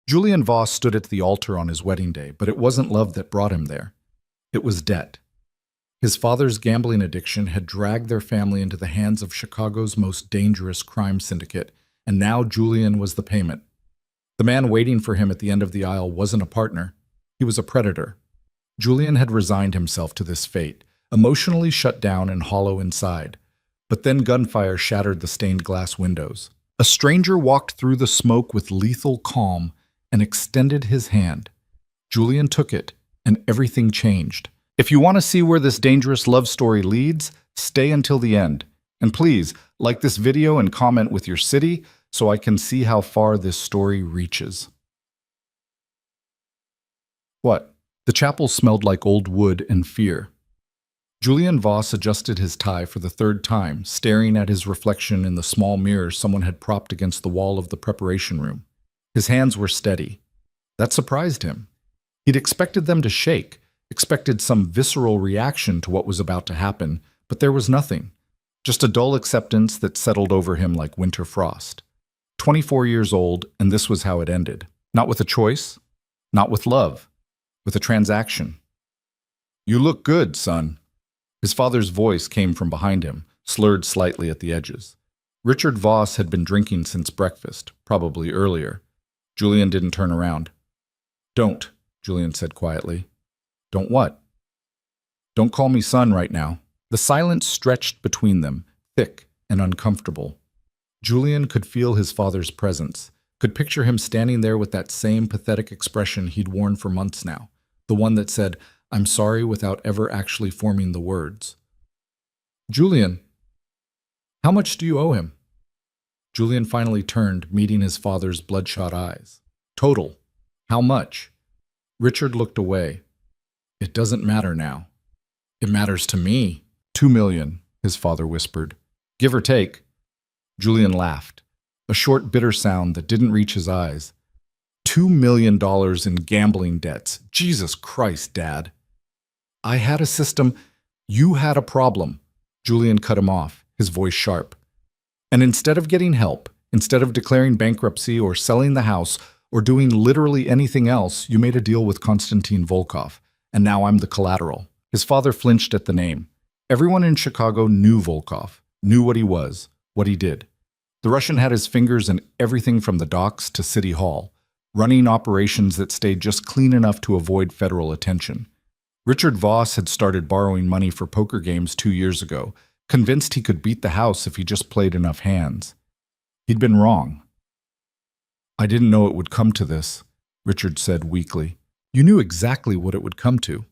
Julian Voss stood at the altar on his wedding day, but it wasn't love that brought him there. It was debt. His father's gambling addiction had dragged their family into the hands of Chicago's most dangerous crime syndicate, and now Julian was the payment. The man waiting for him at the end of the aisle wasn't a partner. He was a predator. Julian had resigned himself to this fate, emotionally shut down and hollow inside. But then gunfire shattered the stained glass windows. A stranger walked through the smoke with lethal calm and extended his hand. Julian took it, and everything changed. If you want to see where this dangerous love story leads, stay until the end. And please, like this video and comment with your city so I can see how far this story reaches. What? The chapel smelled like old wood and fear. Julian Voss adjusted his tie for the third time, staring at his reflection in the small mirror someone had propped against the wall of the preparation room. His hands were steady. That surprised him. He'd expected them to shake, expected some visceral reaction to what was about to happen, but there was nothing. Just a dull acceptance that settled over him like winter frost. 24 years old, and this was how it ended. Not with a choice, not with love, with a transaction. "You look good, son." His father's voice came from behind him, slurred slightly at the edges. Richard Voss had been drinking since breakfast, probably earlier. Julian didn't turn around. "Don't," Julian said quietly. "Don't what?" "Don't call me son right now." The silence stretched between them, thick and uncomfortable. Julian could feel his father's presence, could picture him standing there with that same pathetic expression he'd worn for months now, the one that said, "I'm sorry," without ever actually forming the words. "Julian, how much do you owe him?" Julian finally turned, meeting his father's bloodshot eyes. "Total. How much?" Richard looked away. "It doesn't matter now. It matters to me." "2 million, his father whispered. "Give or take." Julian laughed, a short, bitter sound that didn't reach his eyes. $2 million in gambling debts. Jesus Christ, Dad. "I had a system. You had a problem." Julian cut him off, his voice sharp. "And instead of getting help, instead of declaring bankruptcy or selling the house or doing literally anything else, you made a deal with Konstantin Volkov, and now I'm the collateral." His father flinched at the name. Everyone in Chicago knew Volkov, knew what he was, what he did. The Russian had his fingers in everything from the docks to City Hall, running operations that stayed just clean enough to avoid federal attention. Richard Voss had started borrowing money for poker games 2 years ago, convinced he could beat the house if he just played enough hands. He'd been wrong. "I didn't know it would come to this," Richard said weakly. "You knew exactly what it would come to."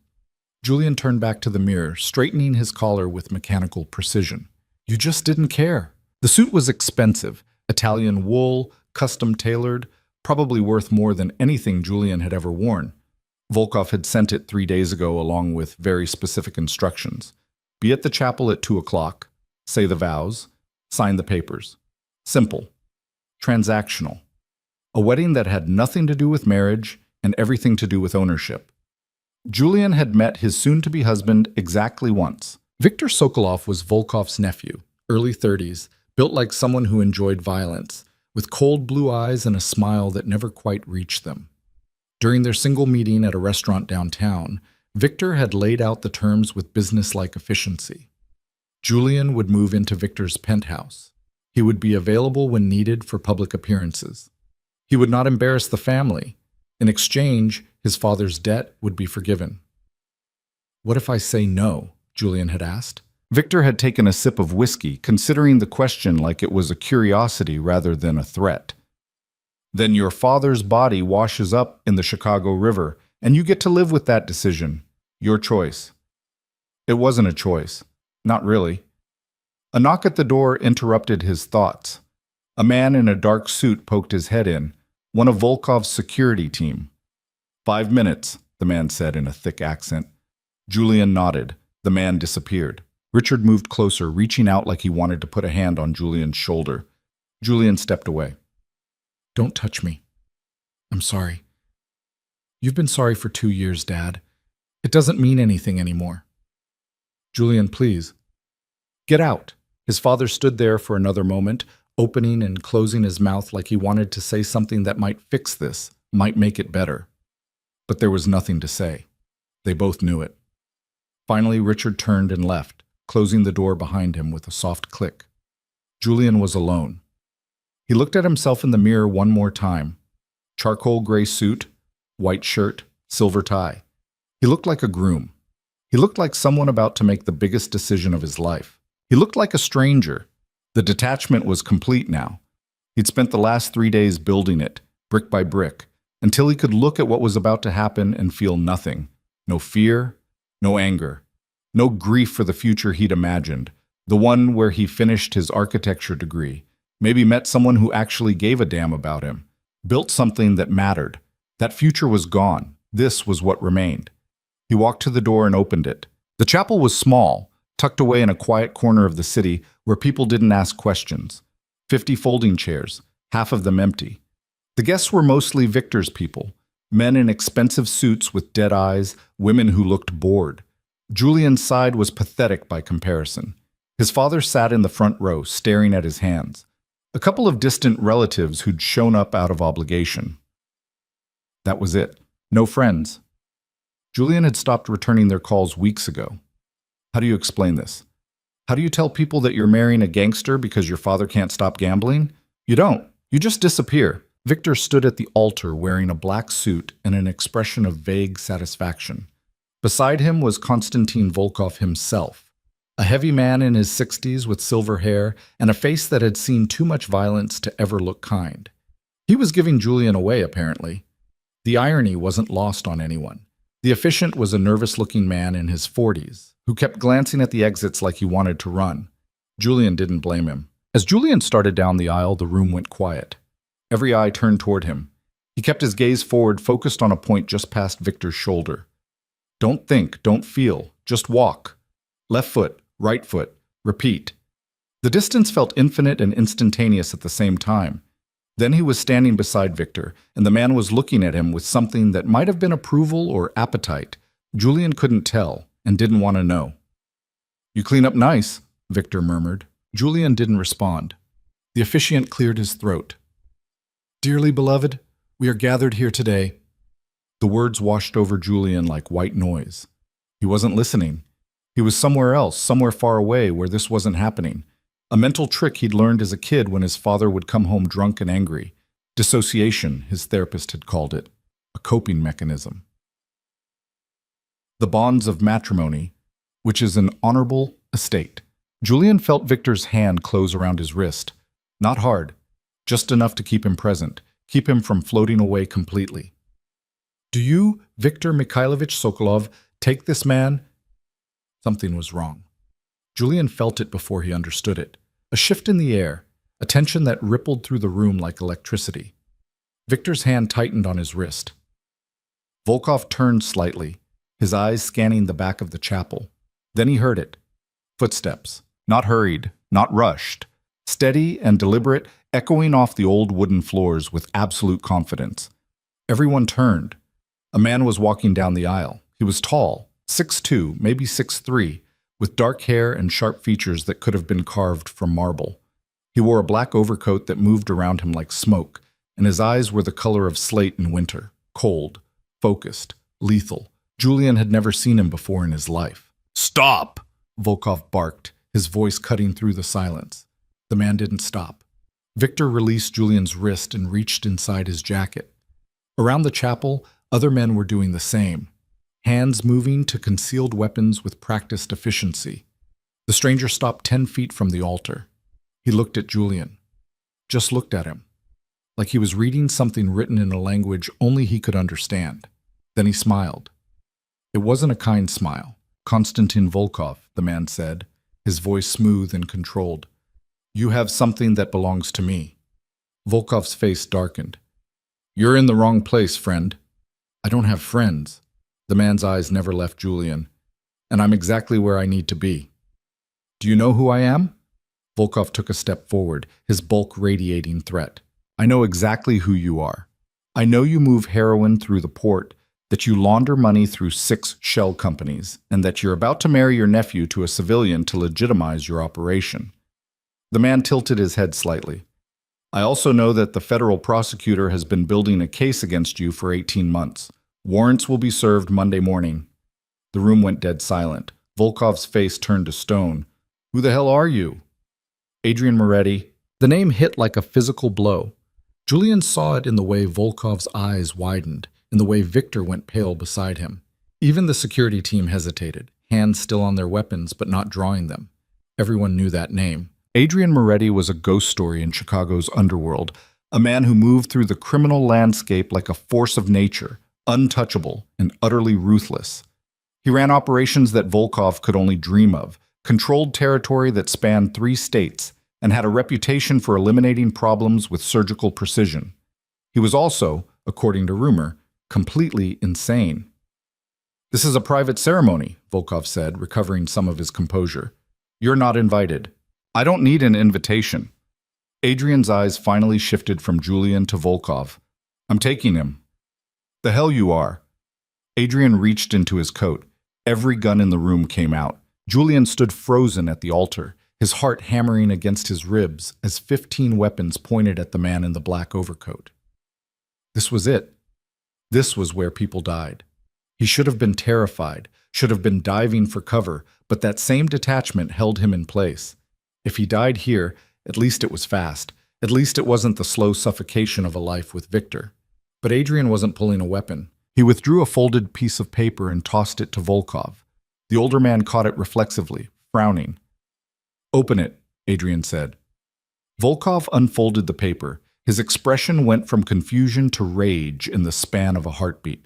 Julian turned back to the mirror, straightening his collar with mechanical precision. "You just didn't care." The suit was expensive, Italian wool, custom-tailored, probably worth more than anything Julian had ever worn. Volkov had sent it 3 days ago along with very specific instructions. Be at the chapel at 2 o'clock, say the vows, sign the papers. Simple. Transactional. A wedding that had nothing to do with marriage and everything to do with ownership. Julian had met his soon-to-be husband exactly once. Viktor Sokolov was Volkov's nephew, early 30s, built like someone who enjoyed violence, with cold blue eyes and a smile that never quite reached them. During their single meeting at a restaurant downtown, Viktor had laid out the terms with business-like efficiency. Julian would move into Viktor's penthouse. He would be available when needed for public appearances. He would not embarrass the family. In exchange, his father's debt would be forgiven. "What if I say no?" Julian had asked. Viktor had taken a sip of whiskey, considering the question like it was a curiosity rather than a threat. "Then your father's body washes up in the Chicago River, and you get to live with that decision. Your choice." It wasn't a choice. Not really. A knock at the door interrupted his thoughts. A man in a dark suit poked his head in, one of Volkov's security team. "5 minutes," the man said in a thick accent. Julian nodded. The man disappeared. Richard moved closer, reaching out like he wanted to put a hand on Julian's shoulder. Julian stepped away. "Don't touch me. I'm sorry. You've been sorry for 2 years, Dad. It doesn't mean anything anymore." "Julian, please." "Get out." His father stood there for another moment, opening and closing his mouth like he wanted to say something that might fix this, might make it better. But there was nothing to say. They both knew it. Finally, Richard turned and left, closing the door behind him with a soft click. Julian was alone. He looked at himself in the mirror one more time. Charcoal gray suit, white shirt, silver tie. He looked like a groom. He looked like someone about to make the biggest decision of his life. He looked like a stranger. The detachment was complete now. He'd spent the last 3 days building it, brick by brick, until he could look at what was about to happen and feel nothing. No fear, no anger, no grief for the future he'd imagined, the one where he finished his architecture degree, maybe met someone who actually gave a damn about him, built something that mattered. That future was gone. This was what remained. He walked to the door and opened it. The chapel was small, tucked away in a quiet corner of the city where people didn't ask questions. 50 folding chairs, half of them empty. The guests were mostly Victor's people, men in expensive suits with dead eyes, women who looked bored. Julian's side was pathetic by comparison. His father sat in the front row, staring at his hands. A couple of distant relatives who'd shown up out of obligation. That was it. No friends. Julian had stopped returning their calls weeks ago. How do you explain this? How do you tell people that you're marrying a gangster because your father can't stop gambling? You don't. You just disappear. Victor stood at the altar wearing a black suit and an expression of vague satisfaction. Beside him was Konstantin Volkov himself, a heavy man in his 60s with silver hair and a face that had seen too much violence to ever look kind. He was giving Julian away, apparently. The irony wasn't lost on anyone. The officiant was a nervous-looking man in his 40s, who kept glancing at the exits like he wanted to run. Julian didn't blame him. As Julian started down the aisle, the room went quiet. Every eye turned toward him. He kept his gaze forward, focused on a point just past Victor's shoulder. Don't think, don't feel, just walk. Left foot, right foot, repeat. The distance felt infinite and instantaneous at the same time. Then he was standing beside Victor, and the man was looking at him with something that might have been approval or appetite. Julian couldn't tell and didn't want to know. "You clean up nice," Victor murmured. Julian didn't respond. The officiant cleared his throat. "Dearly beloved, we are gathered here today." The words washed over Julian like white noise. He wasn't listening. He was somewhere else, somewhere far away where this wasn't happening. A mental trick he'd learned as a kid when his father would come home drunk and angry. Dissociation, his therapist had called it. A coping mechanism. The bonds of matrimony, which is an honorable estate. Julian felt Victor's hand close around his wrist. Not hard, just enough to keep him present, keep him from floating away completely. "Do you, Viktor Mikhailovich Sokolov, take this man?" Something was wrong. Julian felt it before he understood it. A shift in the air, a tension that rippled through the room like electricity. Victor's hand tightened on his wrist. Volkov turned slightly, his eyes scanning the back of the chapel. Then he heard it. Footsteps, not hurried, not rushed, steady and deliberate, echoing off the old wooden floors with absolute confidence. Everyone turned. A man was walking down the aisle. He was tall, 6'2", maybe 6'3", with dark hair and sharp features that could have been carved from marble. He wore a black overcoat that moved around him like smoke, and his eyes were the color of slate in winter, cold, focused, lethal. Julian had never seen him before in his life. "Stop!" Volkov barked, his voice cutting through the silence. The man didn't stop. Victor released Julian's wrist and reached inside his jacket. Around the chapel, other men were doing the same, hands moving to concealed weapons with practiced efficiency. The stranger stopped 10 feet from the altar. He looked at Julian. Just looked at him, like he was reading something written in a language only he could understand. Then he smiled. It wasn't a kind smile. "Konstantin Volkov," the man said, his voice smooth and controlled. "You have something that belongs to me." Volkov's face darkened. "You're in the wrong place, friend." "I don't have friends." The man's eyes never left Julian. "And I'm exactly where I need to be." "Do you know who I am?" Volkov took a step forward, his bulk radiating threat. "I know exactly who you are. I know you move heroin through the port, that you launder money through 6 shell companies, and that you're about to marry your nephew to a civilian to legitimize your operation." The man tilted his head slightly. I also know that the federal prosecutor has been building a case against you for 18 months. Warrants will be served Monday morning." The room went dead silent. Volkov's face turned to stone. "Who the hell are you?" "Adrian Moretti." The name hit like a physical blow. Julian saw it in the way Volkov's eyes widened, in the way Victor went pale beside him. Even the security team hesitated, hands still on their weapons but not drawing them. Everyone knew that name. Adrian Moretti was a ghost story in Chicago's underworld, a man who moved through the criminal landscape like a force of nature, untouchable and utterly ruthless. He ran operations that Volkov could only dream of, controlled territory that spanned 3 states, and had a reputation for eliminating problems with surgical precision. He was also, according to rumor, completely insane. "This is a private ceremony," Volkov said, recovering some of his composure. "You're not invited." "I don't need an invitation." Adrian's eyes finally shifted from Julian to Volkov. "I'm taking him." "The hell you are." Adrian reached into his coat. Every gun in the room came out. Julian stood frozen at the altar, his heart hammering against his ribs as 15 weapons pointed at the man in the black overcoat. This was it. This was where people died. He should have been terrified, should have been diving for cover, but that same detachment held him in place. If he died here, at least it was fast. At least it wasn't the slow suffocation of a life with Victor. But Adrian wasn't pulling a weapon. He withdrew a folded piece of paper and tossed it to Volkov. The older man caught it reflexively, frowning. "Open it," Adrian said. Volkov unfolded the paper. His expression went from confusion to rage in the span of a heartbeat.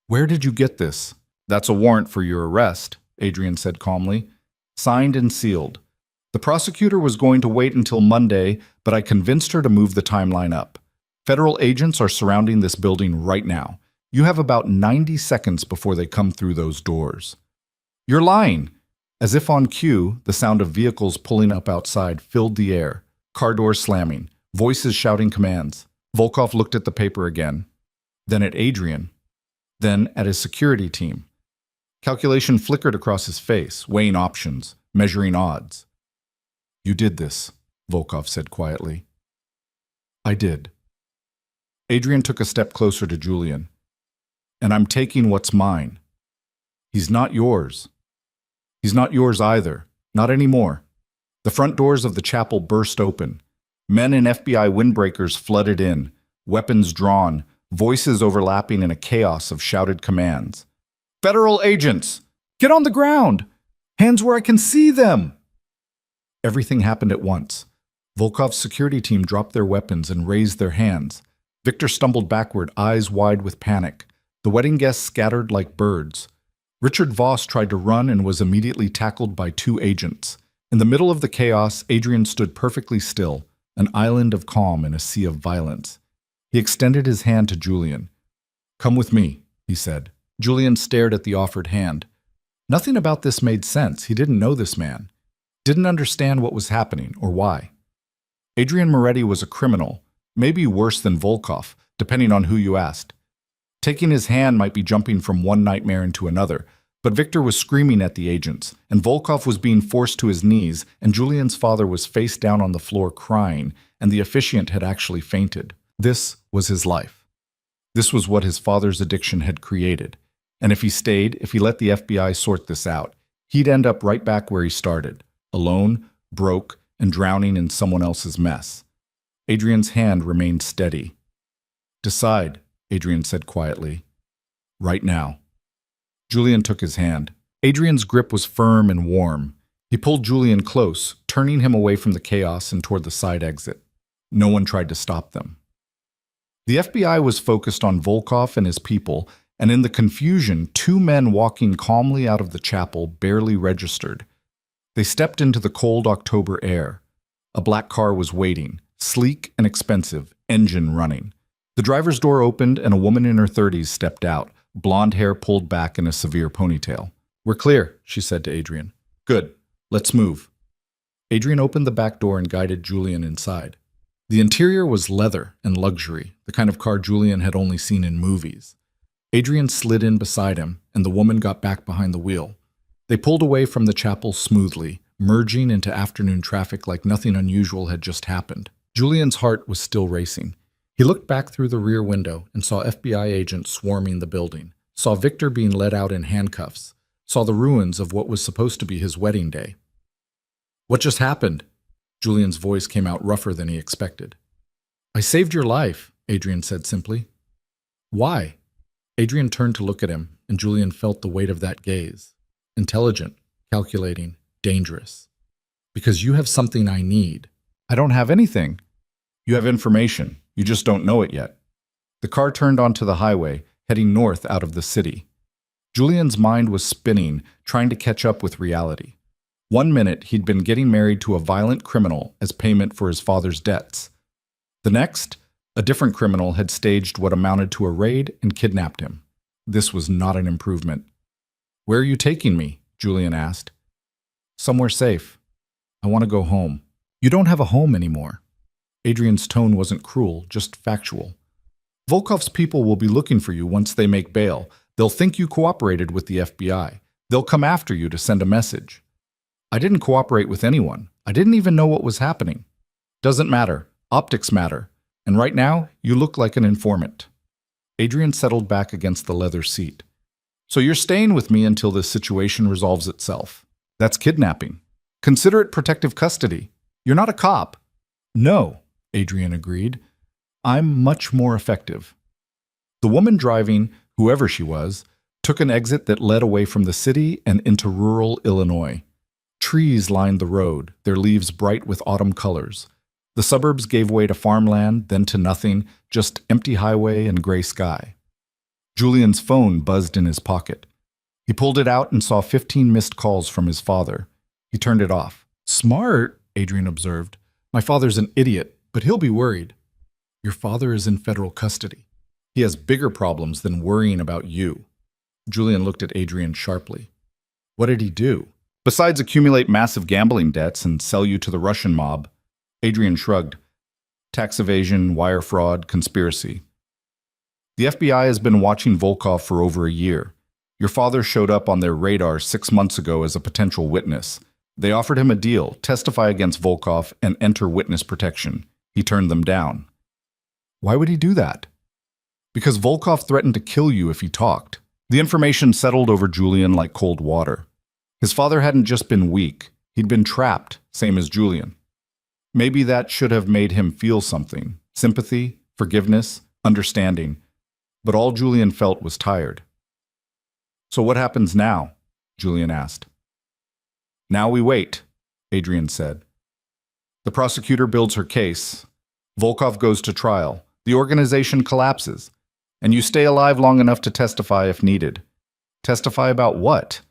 "Where did you get this?" "That's a warrant for your arrest," Adrian said calmly. "Signed and sealed. The prosecutor was going to wait until Monday, but I convinced her to move the timeline up. Federal agents are surrounding this building right now. You have about 90 seconds before they come through those doors." "You're lying!" As if on cue, the sound of vehicles pulling up outside filled the air, car doors slamming, voices shouting commands. Volkov looked at the paper again, then at Adrian, then at his security team. Calculation flickered across his face, weighing options, measuring odds. "You did this," Volkov said quietly. "I did." Adrian took a step closer to Julian. "And I'm taking what's mine. He's not yours. He's not yours either. Not anymore." The front doors of the chapel burst open. Men in FBI windbreakers flooded in, weapons drawn, voices overlapping in a chaos of shouted commands. "Federal agents! Get on the ground! Hands where I can see them!" Everything happened at once. Volkov's security team dropped their weapons and raised their hands. Victor stumbled backward, eyes wide with panic. The wedding guests scattered like birds. Richard Voss tried to run and was immediately tackled by 2 agents. In the middle of the chaos, Adrian stood perfectly still, an island of calm in a sea of violence. He extended his hand to Julian. "Come with me," he said. Julian stared at the offered hand. Nothing about this made sense. He didn't know this man. Didn't understand what was happening or why. Adrian Moretti was a criminal, maybe worse than Volkov, depending on who you asked. Taking his hand might be jumping from one nightmare into another, but Victor was screaming at the agents, and Volkov was being forced to his knees, and Julian's father was face down on the floor crying, and the officiant had actually fainted. This was his life. This was what his father's addiction had created. And if he stayed, if he let the FBI sort this out, he'd end up right back where he started, alone, broke, and drowning in someone else's mess. Adrian's hand remained steady. "Decide," Adrian said quietly. "Right now." Julian took his hand. Adrian's grip was firm and warm. He pulled Julian close, turning him away from the chaos and toward the side exit. No one tried to stop them. The FBI was focused on Volkov and his people, and in the confusion, 2 men walking calmly out of the chapel barely registered. They stepped into the cold October air. A black car was waiting, sleek and expensive, engine running. The driver's door opened and a woman in her 30s stepped out, blonde hair pulled back in a severe ponytail. "We're clear," she said to Adrian. "Good. Let's move." Adrian opened the back door and guided Julian inside. The interior was leather and luxury, the kind of car Julian had only seen in movies. Adrian slid in beside him, and the woman got back behind the wheel. They pulled away from the chapel smoothly, merging into afternoon traffic like nothing unusual had just happened. Julian's heart was still racing. He looked back through the rear window and saw FBI agents swarming the building, saw Victor being led out in handcuffs, saw the ruins of what was supposed to be his wedding day. "What just happened?" Julian's voice came out rougher than he expected. "I saved your life," Adrian said simply. "Why?" Adrian turned to look at him, and Julian felt the weight of that gaze. Intelligent, calculating, dangerous. "Because you have something I need." "I don't have anything." "You have information. You just don't know it yet." The car turned onto the highway, heading north out of the city. Julian's mind was spinning, trying to catch up with reality. 1 minute, he'd been getting married to a violent criminal as payment for his father's debts. The next, a different criminal had staged what amounted to a raid and kidnapped him. This was not an improvement. "Where are you taking me?" Julian asked. "Somewhere safe. I want to go home." "You don't have a home anymore." Adrian's tone wasn't cruel, just factual. "Volkov's people will be looking for you once they make bail. They'll think you cooperated with the FBI. They'll come after you to send a message." "I didn't cooperate with anyone. I didn't even know what was happening." "Doesn't matter. Optics matter. And right now, you look like an informant." Adrian settled back against the leather seat. "So you're staying with me until this situation resolves itself. That's kidnapping. Consider it protective custody. You're not a cop." "No," Adrian agreed. "I'm much more effective." The woman driving, whoever she was, took an exit that led away from the city and into rural Illinois. Trees lined the road, their leaves bright with autumn colors. The suburbs gave way to farmland, then to nothing, just empty highway and gray sky. Julian's phone buzzed in his pocket. He pulled it out and saw 15 missed calls from his father. He turned it off. "Smart," Adrian observed. "My father's an idiot, but he'll be worried." "Your father is in federal custody. He has bigger problems than worrying about you." Julian looked at Adrian sharply. "What did he do?" "Besides accumulate massive gambling debts and sell you to the Russian mob." Adrian shrugged. "Tax evasion, wire fraud, conspiracy." "The FBI has been watching Volkov for over a year. Your father showed up on their radar 6 months ago as a potential witness. They offered him a deal, testify against Volkov and enter witness protection. He turned them down." "Why would he do that?" "Because Volkov threatened to kill you if he talked." The information settled over Julian like cold water. His father hadn't just been weak, he'd been trapped, same as Julian. Maybe that should have made him feel something. Sympathy, forgiveness, understanding. But all Julian felt was tired. "So what happens now?" Julian asked. "Now we wait," Adrian said. "The prosecutor builds her case. Volkov goes to trial. The organization collapses. And you stay alive long enough to testify if needed." "Testify about what?"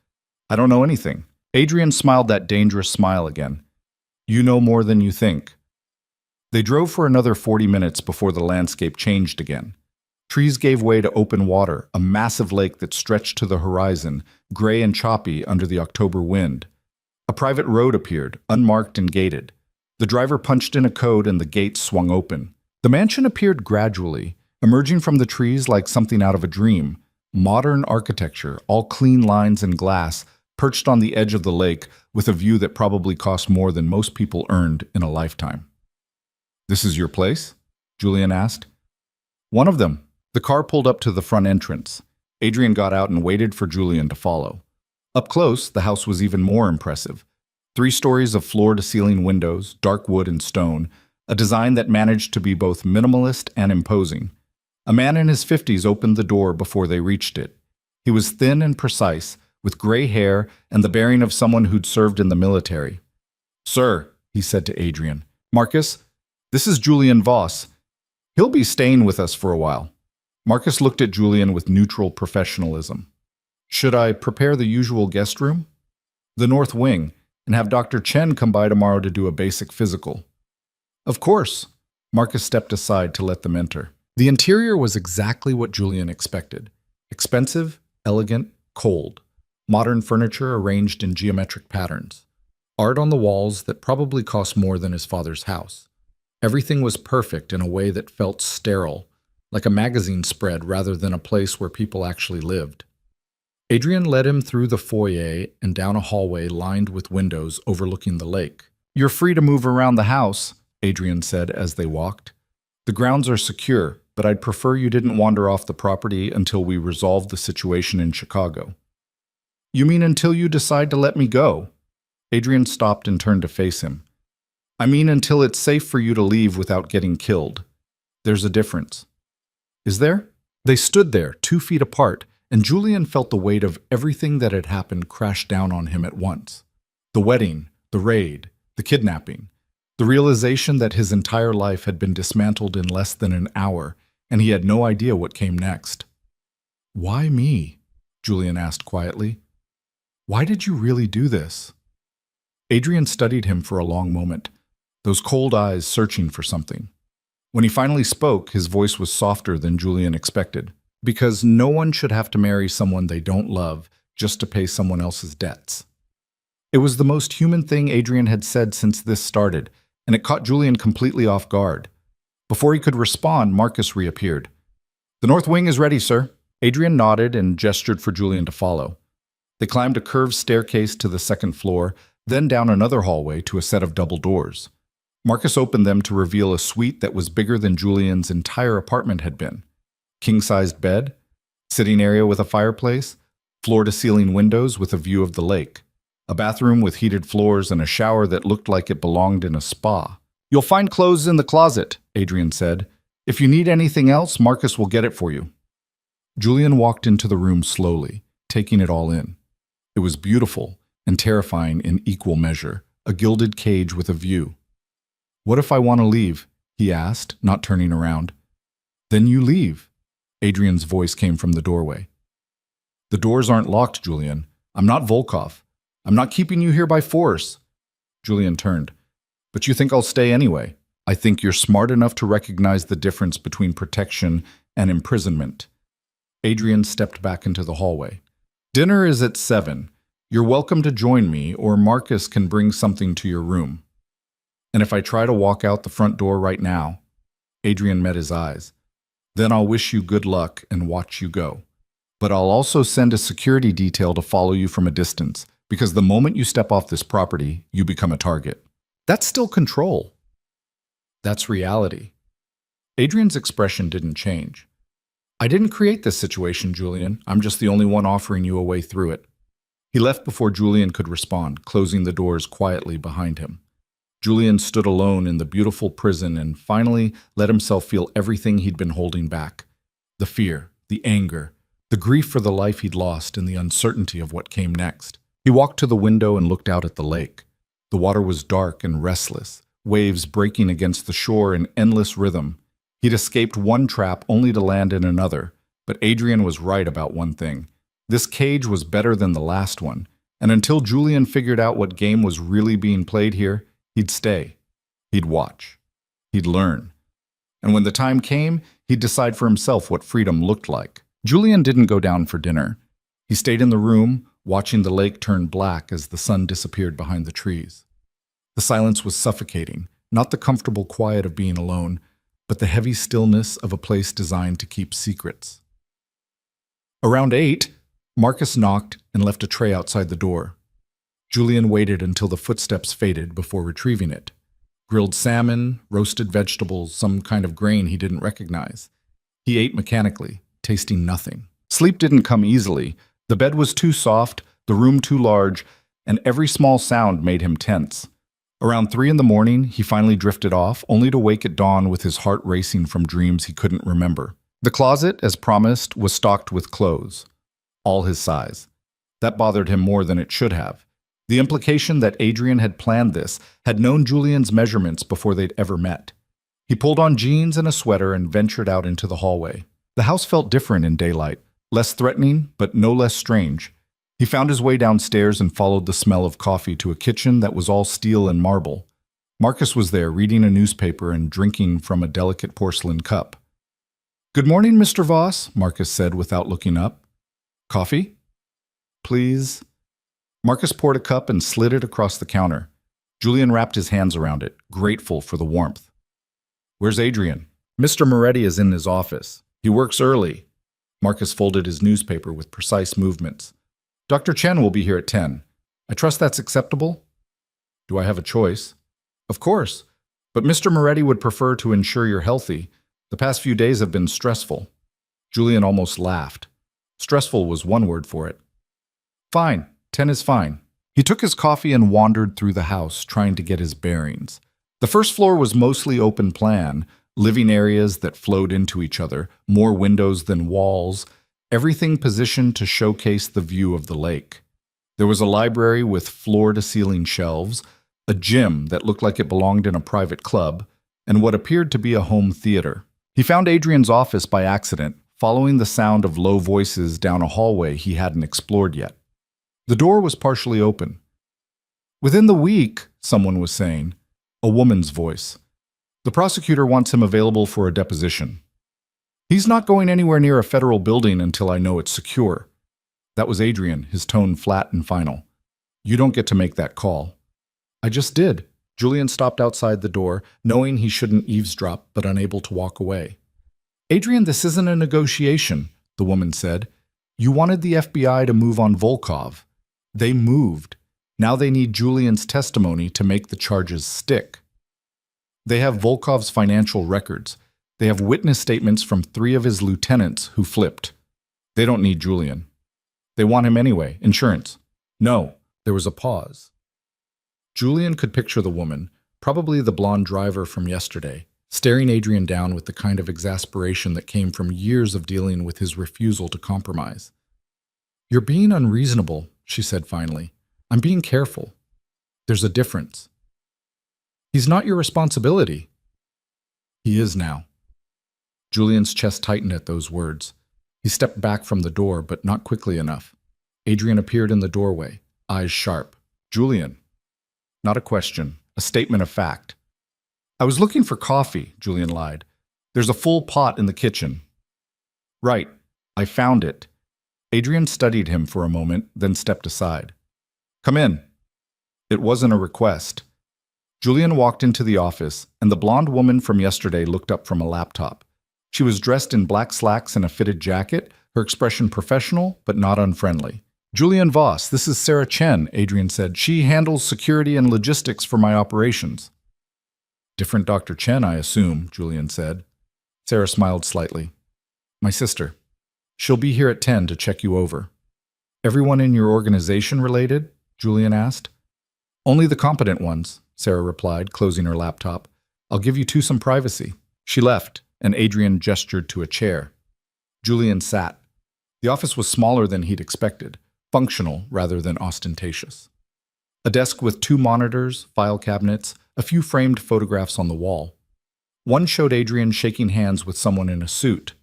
"I don't know anything." Adrian smiled that dangerous smile again. "You know more than you think." They drove for another 40 minutes before the landscape changed again. Trees gave way to open water, a massive lake that stretched to the horizon, gray and choppy under the October wind. A private road appeared, unmarked and gated. The driver punched in a code and the gates swung open. The mansion appeared gradually, emerging from the trees like something out of a dream. Modern architecture, all clean lines and glass, perched on the edge of the lake with a view that probably cost more than most people earned in a lifetime. "This is your place?" Julian asked. "One of them." The car pulled up to the front entrance. Adrian got out and waited for Julian to follow. Up close, the house was even more impressive. 3 stories of floor-to-ceiling windows, dark wood and stone, a design that managed to be both minimalist and imposing. A man in his 50s opened the door before they reached it. He was thin and precise, with gray hair and the bearing of someone who'd served in the military. "Sir," he said to Adrian. "Marcus, this is Julian Voss. He'll be staying with us for a while." Marcus looked at Julian with neutral professionalism. "Should I prepare the usual guest room?" "The north wing, and have Dr. Chen come by tomorrow to do a basic physical." "Of course." Marcus stepped aside to let them enter. The interior was exactly what Julian expected. Expensive, elegant, cold. Modern furniture arranged in geometric patterns. Art on the walls that probably cost more than his father's house. Everything was perfect in a way that felt sterile, like a magazine spread rather than a place where people actually lived. Adrian led him through the foyer and down a hallway lined with windows overlooking the lake. "You're free to move around the house," Adrian said as they walked. "The grounds are secure, but I'd prefer you didn't wander off the property until we resolve the situation in Chicago." "You mean until you decide to let me go?" Adrian stopped and turned to face him. "I mean until it's safe for you to leave without getting killed. There's a difference." "Is there?" They stood there, 2 feet apart, and Julian felt the weight of everything that had happened crash down on him at once. The wedding, the raid, the kidnapping, the realization that his entire life had been dismantled in less than an hour, and he had no idea what came next. "Why me?" Julian asked quietly. "Why did you really do this?" Adrian studied him for a long moment, those cold eyes searching for something. When he finally spoke, his voice was softer than Julian expected. "Because no one should have to marry someone they don't love just to pay someone else's debts." It was the most human thing Adrian had said since this started, and it caught Julian completely off guard. Before he could respond, Marcus reappeared. "The north wing is ready, sir." Adrian nodded and gestured for Julian to follow. They climbed a curved staircase to the second floor, then down another hallway to a set of double doors. Marcus opened them to reveal a suite that was bigger than Julian's entire apartment had been. King-sized bed, sitting area with a fireplace, floor-to-ceiling windows with a view of the lake, a bathroom with heated floors and a shower that looked like it belonged in a spa. "You'll find clothes in the closet," Adrian said. "If you need anything else, Marcus will get it for you." Julian walked into the room slowly, taking it all in. It was beautiful and terrifying in equal measure, a gilded cage with a view. "What if I want to leave?" he asked, not turning around. "Then you leave." Adrian's voice came from the doorway. "The doors aren't locked, Julian. I'm not Volkov. I'm not keeping you here by force." Julian turned. "But you think I'll stay anyway? I think you're smart enough to recognize the difference between protection and imprisonment." Adrian stepped back into the hallway. "Dinner is at 7. You're welcome to join me, or Marcus can bring something to your room." "And if I try to walk out the front door right now?" Adrian met his eyes. "Then I'll wish you good luck and watch you go. But I'll also send a security detail to follow you from a distance, because the moment you step off this property, you become a target." "That's still control." "That's reality." Adrian's expression didn't change. "I didn't create this situation, Julian. I'm just the only one offering you a way through it." He left before Julian could respond, closing the doors quietly behind him. Julian stood alone in the beautiful prison and finally let himself feel everything he'd been holding back. The fear, the anger, the grief for the life he'd lost, and the uncertainty of what came next. He walked to the window and looked out at the lake. The water was dark and restless, waves breaking against the shore in endless rhythm. He'd escaped one trap only to land in another, but Adrian was right about one thing. This cage was better than the last one, and until Julian figured out what game was really being played here, he'd stay. He'd watch. He'd learn. And when the time came, he'd decide for himself what freedom looked like. Julian didn't go down for dinner. He stayed in the room, watching the lake turn black as the sun disappeared behind the trees. The silence was suffocating, not the comfortable quiet of being alone, but the heavy stillness of a place designed to keep secrets. Around 8, Marcus knocked and left a tray outside the door. Julian waited until the footsteps faded before retrieving it. Grilled salmon, roasted vegetables, some kind of grain he didn't recognize. He ate mechanically, tasting nothing. Sleep didn't come easily. The bed was too soft, the room too large, and every small sound made him tense. Around 3 in the morning, he finally drifted off, only to wake at dawn with his heart racing from dreams he couldn't remember. The closet, as promised, was stocked with clothes. All his size. That bothered him more than it should have. The implication that Adrian had planned this, had known Julian's measurements before they'd ever met. He pulled on jeans and a sweater and ventured out into the hallway. The house felt different in daylight, less threatening, but no less strange. He found his way downstairs and followed the smell of coffee to a kitchen that was all steel and marble. Marcus was there, reading a newspaper and drinking from a delicate porcelain cup. "Good morning, Mr. Voss," Marcus said without looking up. "Coffee?" "Please." Marcus poured a cup and slid it across the counter. Julian wrapped his hands around it, grateful for the warmth. "Where's Adrian?" "Mr. Moretti is in his office. He works early." Marcus folded his newspaper with precise movements. "Dr. Chen will be here at 10. I trust that's acceptable?" "Do I have a choice?" "Of course. But Mr. Moretti would prefer to ensure you're healthy. The past few days have been stressful. Julian almost laughed. Stressful was one word for it. Fine, 10 is fine. He took his coffee and wandered through the house, trying to get his bearings. The first floor was mostly open plan, living areas that flowed into each other, more windows than walls, everything positioned to showcase the view of the lake. There was a library with floor-to-ceiling shelves, a gym that looked like it belonged in a private club, and what appeared to be a home theater. He found Adrian's office by accident, following the sound of low voices down a hallway he hadn't explored yet. The door was partially open. Within the week, someone was saying, a woman's voice. The prosecutor wants him available for a deposition. He's not going anywhere near a federal building until I know it's secure. That was Adrian, his tone flat and final. You don't get to make that call. I just did. Julian stopped outside the door, knowing he shouldn't eavesdrop, but unable to walk away. Adrian, this isn't a negotiation, the woman said. You wanted the FBI to move on Volkov. They moved. Now they need Julian's testimony to make the charges stick. They have Volkov's financial records. They have witness statements from 3 of his lieutenants who flipped. They don't need Julian. They want him anyway. Insurance. No. There was a pause. Julian could picture the woman, probably the blonde driver from yesterday, staring Adrian down with the kind of exasperation that came from years of dealing with his refusal to compromise. You're being unreasonable, she said finally. I'm being careful. There's a difference. He's not your responsibility. He is now. Julian's chest tightened at those words. He stepped back from the door, but not quickly enough. Adrian appeared in the doorway, eyes sharp. Julian. Not a question, a statement of fact. I was looking for coffee, Julian lied. There's a full pot in the kitchen. Right. I found it. Adrian studied him for a moment, then stepped aside. Come in. It wasn't a request. Julian walked into the office, and the blonde woman from yesterday looked up from a laptop. She was dressed in black slacks and a fitted jacket, her expression professional but not unfriendly. Julian Voss, this is Sarah Chen, Adrian said. She handles security and logistics for my operations. Different Dr. Chen, I assume, Julian said. Sarah smiled slightly. My sister. She'll be here at 10 to check you over. Everyone in your organization related? Julian asked. Only the competent ones, Sarah replied, closing her laptop. I'll give you two some privacy. She left, and Adrian gestured to a chair. Julian sat. The office was smaller than he'd expected, functional rather than ostentatious. A desk with 2 monitors, file cabinets, a few framed photographs on the wall. One showed Adrian shaking hands with someone in a suit.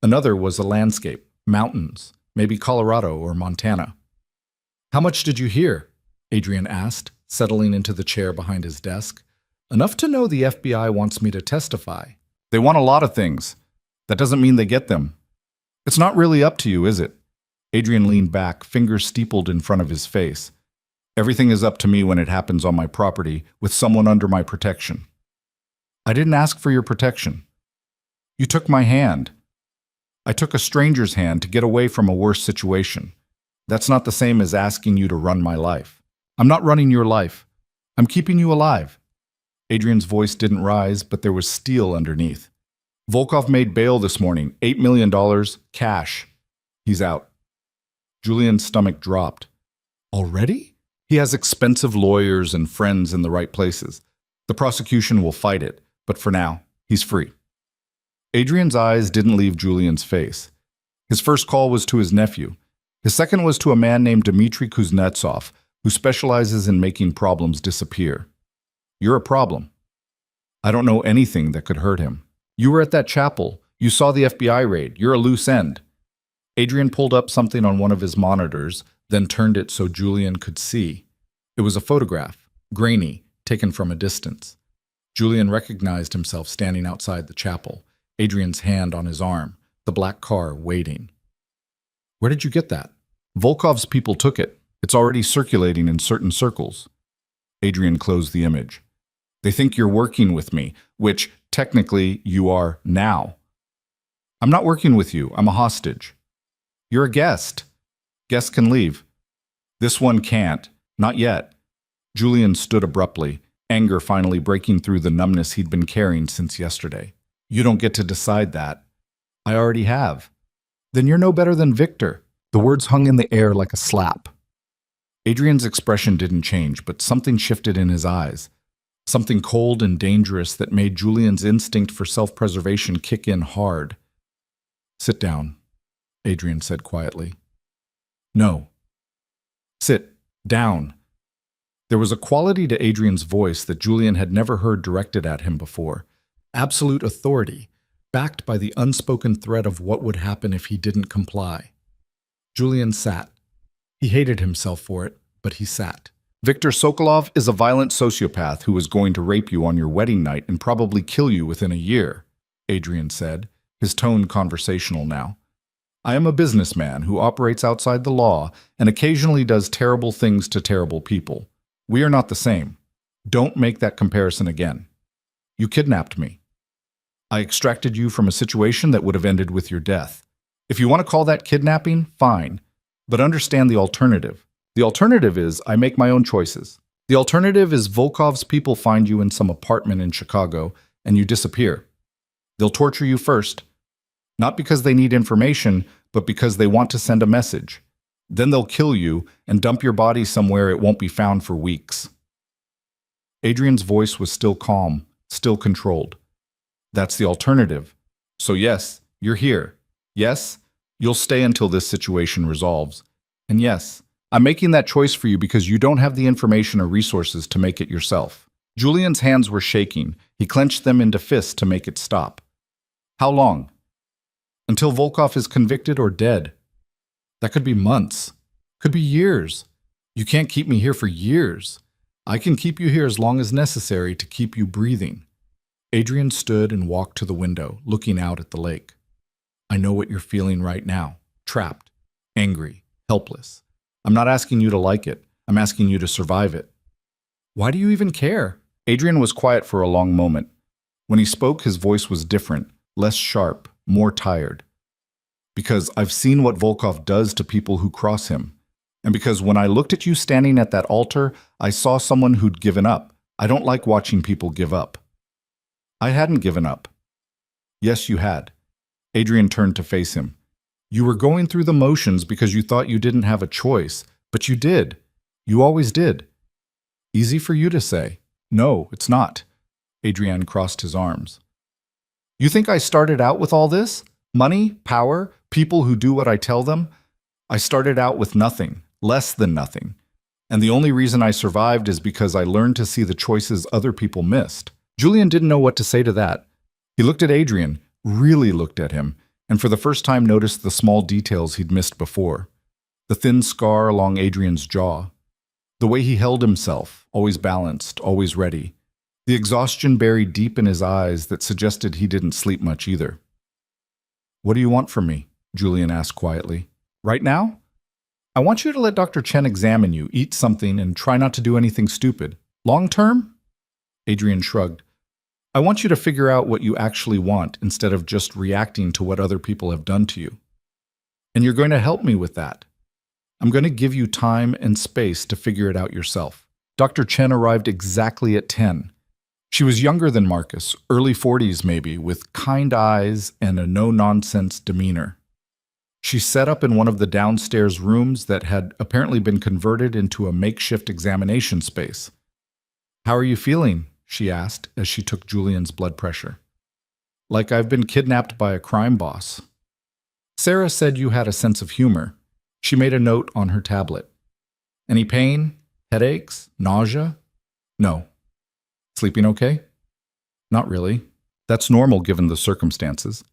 Another was a landscape, mountains, maybe Colorado or Montana. How much did you hear? Adrian asked, settling into the chair behind his desk. Enough to know the FBI wants me to testify. They want a lot of things. That doesn't mean they get them. It's not really up to you, is it? Adrian leaned back, fingers steepled in front of his face. Everything is up to me when it happens on my property, with someone under my protection. I didn't ask for your protection. You took my hand. I took a stranger's hand to get away from a worse situation. That's not the same as asking you to run my life. I'm not running your life. I'm keeping you alive. Adrian's voice didn't rise, but there was steel underneath. Volkov made bail this morning, $8 million, cash. He's out. Julian's stomach dropped. Already? He has expensive lawyers and friends in the right places. The prosecution will fight it, but for now, he's free. Adrian's eyes didn't leave Julian's face. His first call was to his nephew. His second was to a man named Dmitry Kuznetsov, who specializes in making problems disappear. You're a problem. I don't know anything that could hurt him. You were at that chapel. You saw the FBI raid. You're a loose end. Adrian pulled up something on one of his monitors, then turned it so Julian could see. It was a photograph, grainy, taken from a distance. Julian recognized himself standing outside the chapel, Adrian's hand on his arm, the black car waiting. Where did you get that? Volkov's people took it. It's already circulating in certain circles. Adrian closed the image. They think you're working with me, which, technically, you are now. I'm not working with you. I'm a hostage. You're a guest. Guests can leave. This one can't. Not yet. Julian stood abruptly, anger finally breaking through the numbness he'd been carrying since yesterday. You don't get to decide that. I already have. Then you're no better than Victor. The words hung in the air like a slap. Adrian's expression didn't change, but something shifted in his eyes. Something cold and dangerous that made Julian's instinct for self-preservation kick in hard. Sit down, Adrian said quietly. No. Sit down. There was a quality to Adrian's voice that Julian had never heard directed at him before. Absolute authority, backed by the unspoken threat of what would happen if he didn't comply. Julian sat. He hated himself for it, but he sat. Viktor Sokolov is a violent sociopath who is going to rape you on your wedding night and probably kill you within a year, Adrian said, his tone conversational now. I am a businessman who operates outside the law and occasionally does terrible things to terrible people. We are not the same. Don't make that comparison again. You kidnapped me. I extracted you from a situation that would have ended with your death. If you want to call that kidnapping, fine. But understand the alternative. The alternative is I make my own choices. The alternative is Volkov's people find you in some apartment in Chicago and you disappear. They'll torture you first. Not because they need information, but because they want to send a message. Then they'll kill you and dump your body somewhere it won't be found for weeks. Adrian's voice was still calm, still controlled. That's the alternative. So yes, you're here. Yes, you'll stay until this situation resolves. And yes, I'm making that choice for you because you don't have the information or resources to make it yourself. Julian's hands were shaking. He clenched them into fists to make it stop. How long? Until Volkov is convicted or dead. That could be months. Could be years. You can't keep me here for years. I can keep you here as long as necessary to keep you breathing. Adrian stood and walked to the window, looking out at the lake. I know what you're feeling right now. Trapped, angry, helpless. I'm not asking you to like it. I'm asking you to survive it. Why do you even care? Adrian was quiet for a long moment. When he spoke, his voice was different, less sharp, more tired. Because I've seen what Volkov does to people who cross him. And because when I looked at you standing at that altar, I saw someone who'd given up. I don't like watching people give up. I hadn't given up. Yes, you had. Adrian turned to face him. You were going through the motions because you thought you didn't have a choice, but you did. You always did. Easy for you to say. No, it's not. Adrian crossed his arms. You think I started out with all this? Money, power, people who do what I tell them? I started out with nothing, less than nothing. And the only reason I survived is because I learned to see the choices other people missed. Julian didn't know what to say to that. He looked at Adrian, really looked at him, and for the first time noticed the small details he'd missed before. The thin scar along Adrian's jaw. The way he held himself, always balanced, always ready. The exhaustion buried deep in his eyes that suggested he didn't sleep much either. What do you want from me? Julian asked quietly. Right now? I want you to let Dr. Chen examine you, eat something, and try not to do anything stupid. Long term? Adrian shrugged. I want you to figure out what you actually want instead of just reacting to what other people have done to you. And you're going to help me with that. I'm going to give you time and space to figure it out yourself. Dr. Chen arrived exactly at 10. She was younger than Marcus, early 40s maybe, with kind eyes and a no-nonsense demeanor. She set up in one of the downstairs rooms that had apparently been converted into a makeshift examination space. How are you feeling? She asked as she took Julian's blood pressure. Like I've been kidnapped by a crime boss. Sarah said you had a sense of humor. She made a note on her tablet. Any pain? Headaches? Nausea? No. Sleeping okay? Not really. That's normal given the circumstances.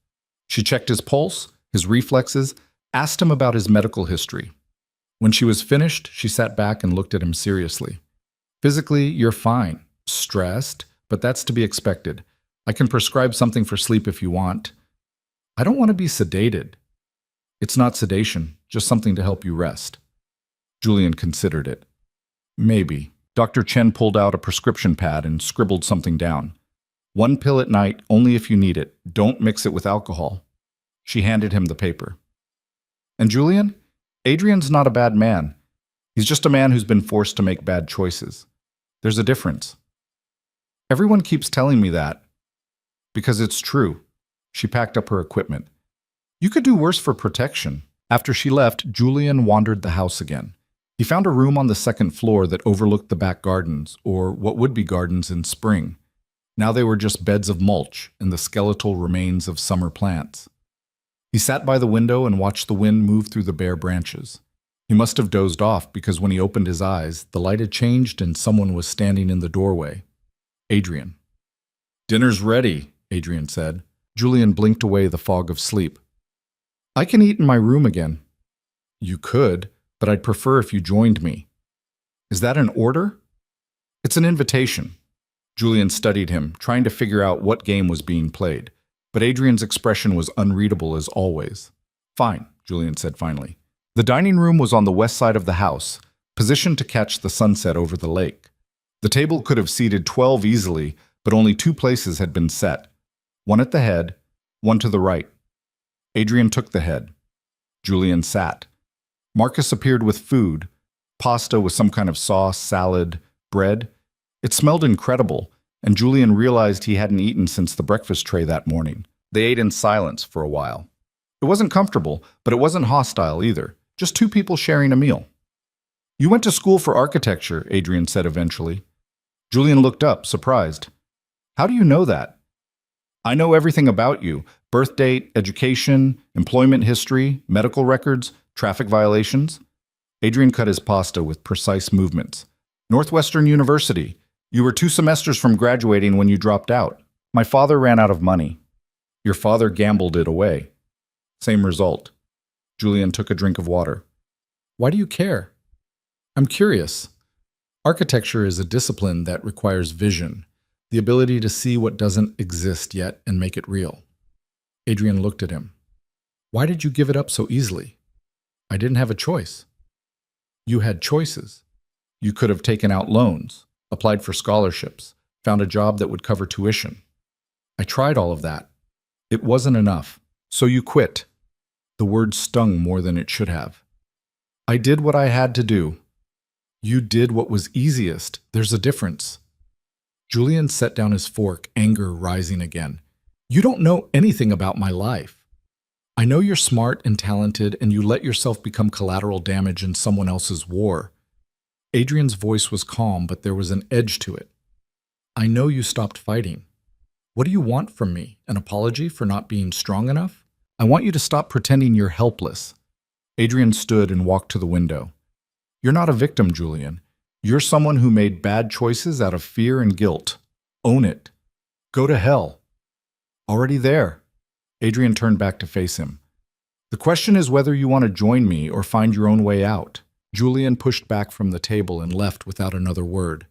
She checked his pulse, his reflexes, asked him about his medical history. When she was finished, she sat back and looked at him seriously. Physically, you're fine. Stressed, but that's to be expected. I can prescribe something for sleep if you want. I don't want to be sedated. It's not sedation, just something to help you rest. Julian considered it. Maybe. Dr. Chen pulled out a prescription pad and scribbled something down. 1 pill at night, only if you need it. Don't mix it with alcohol. She handed him the paper. And Julian? Adrian's not a bad man. He's just a man who's been forced to make bad choices. There's a difference. Everyone keeps telling me that. Because it's true. She packed up her equipment. You could do worse for protection. After she left, Julian wandered the house again. He found a room on the second floor that overlooked the back gardens, or what would be gardens in spring. Now they were just beds of mulch and the skeletal remains of summer plants. He sat by the window and watched the wind move through the bare branches. He must have dozed off because when he opened his eyes, the light had changed and someone was standing in the doorway. Adrian. "Dinner's ready," Adrian said. Julian blinked away the fog of sleep. "I can eat in my room again." "You could, but I'd prefer if you joined me." "Is that an order?" "It's an invitation." Julian studied him, trying to figure out what game was being played, but Adrian's expression was unreadable as always. "Fine," Julian said finally. The dining room was on the west side of the house, positioned to catch the sunset over the lake. The table could have seated 12 easily, but only 2 places had been set. One at the head, one to the right. Adrian took the head. Julian sat. Marcus appeared with food, pasta with some kind of sauce, salad, bread. It smelled incredible, and Julian realized he hadn't eaten since the breakfast tray that morning. They ate in silence for a while. It wasn't comfortable, but it wasn't hostile either. Just 2 people sharing a meal. "You went to school for architecture," Adrian said eventually. Julian looked up, surprised. "How do you know that?" "I know everything about you. Birth date, education, employment history, medical records, traffic violations." Adrian cut his pasta with precise movements. "Northwestern University. You were 2 semesters from graduating when you dropped out. My father ran out of money. Your father gambled it away." Same result. Julian took a drink of water. "Why do you care?" "I'm curious. Architecture is a discipline that requires vision, the ability to see what doesn't exist yet and make it real." Adrian looked at him. "Why did you give it up so easily?" "I didn't have a choice." "You had choices. You could have taken out loans, applied for scholarships, found a job that would cover tuition. I tried all of that. It wasn't enough. So you quit." The word stung more than it should have. "I did what I had to do." "You did what was easiest. There's a difference." Julian set down his fork, anger rising again. "You don't know anything about my life. I know you're smart and talented, and you let yourself become collateral damage in someone else's war." Adrian's voice was calm, but there was an edge to it. "I know you stopped fighting. What do you want from me? An apology for not being strong enough? I want you to stop pretending you're helpless." Adrian stood and walked to the window. "You're not a victim, Julian. You're someone who made bad choices out of fear and guilt. Own it. Go to hell." "Already there." Adrian turned back to face him. "The question is whether you want to join me or find your own way out." Julian pushed back from the table and left without another word.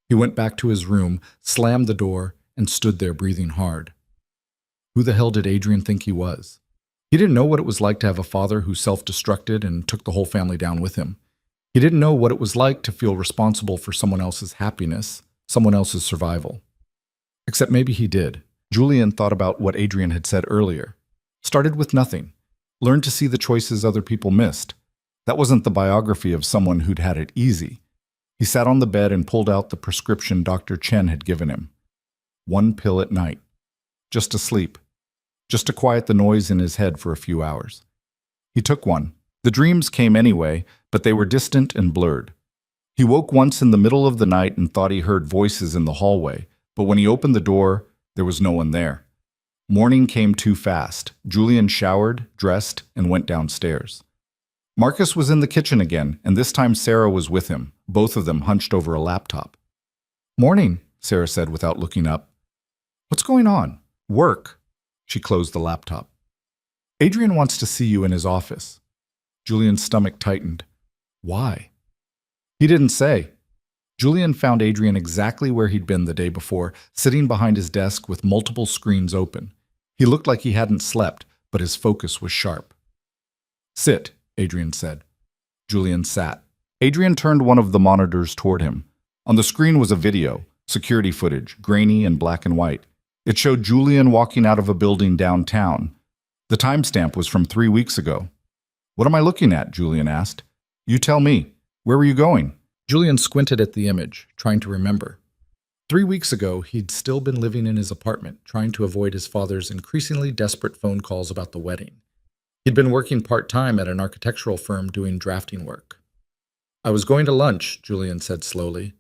He went back to his room, slammed the door, and stood there breathing hard. Who the hell did Adrian think he was? He didn't know what it was like to have a father who self-destructed and took the whole family down with him. He didn't know what it was like to feel responsible for someone else's happiness, someone else's survival. Except maybe he did. Julian thought about what Adrian had said earlier. Started with nothing. Learned to see the choices other people missed. That wasn't the biography of someone who'd had it easy. He sat on the bed and pulled out the prescription Dr. Chen had given him. 1 pill at night. Just to sleep. Just to quiet the noise in his head for a few hours. He took one. The dreams came anyway, but they were distant and blurred. He woke once in the middle of the night and thought he heard voices in the hallway, but when he opened the door, there was no one there. Morning came too fast. Julian showered, dressed, and went downstairs. Marcus was in the kitchen again, and this time Sarah was with him, both of them hunched over a laptop. "Morning," Sarah said without looking up. "What's going on?" "Work." She closed the laptop. "Adrian wants to see you in his office." Julian's stomach tightened. "Why?" He didn't say. Julian found Adrian exactly where he'd been the day before, sitting behind his desk with multiple screens open. He looked like he hadn't slept, but his focus was sharp. "Sit," Adrian said. Julian sat. Adrian turned one of the monitors toward him. On the screen was a video, security footage, grainy and black and white. It showed Julian walking out of a building downtown. The timestamp was from 3 weeks ago. "What am I looking at?" Julian asked. "You tell me. Where were you going?" Julian squinted at the image, trying to remember. 3 weeks ago, he'd still been living in his apartment, trying to avoid his father's increasingly desperate phone calls about the wedding. He'd been working part-time at an architectural firm doing drafting work. "I was going to lunch," Julian said slowly.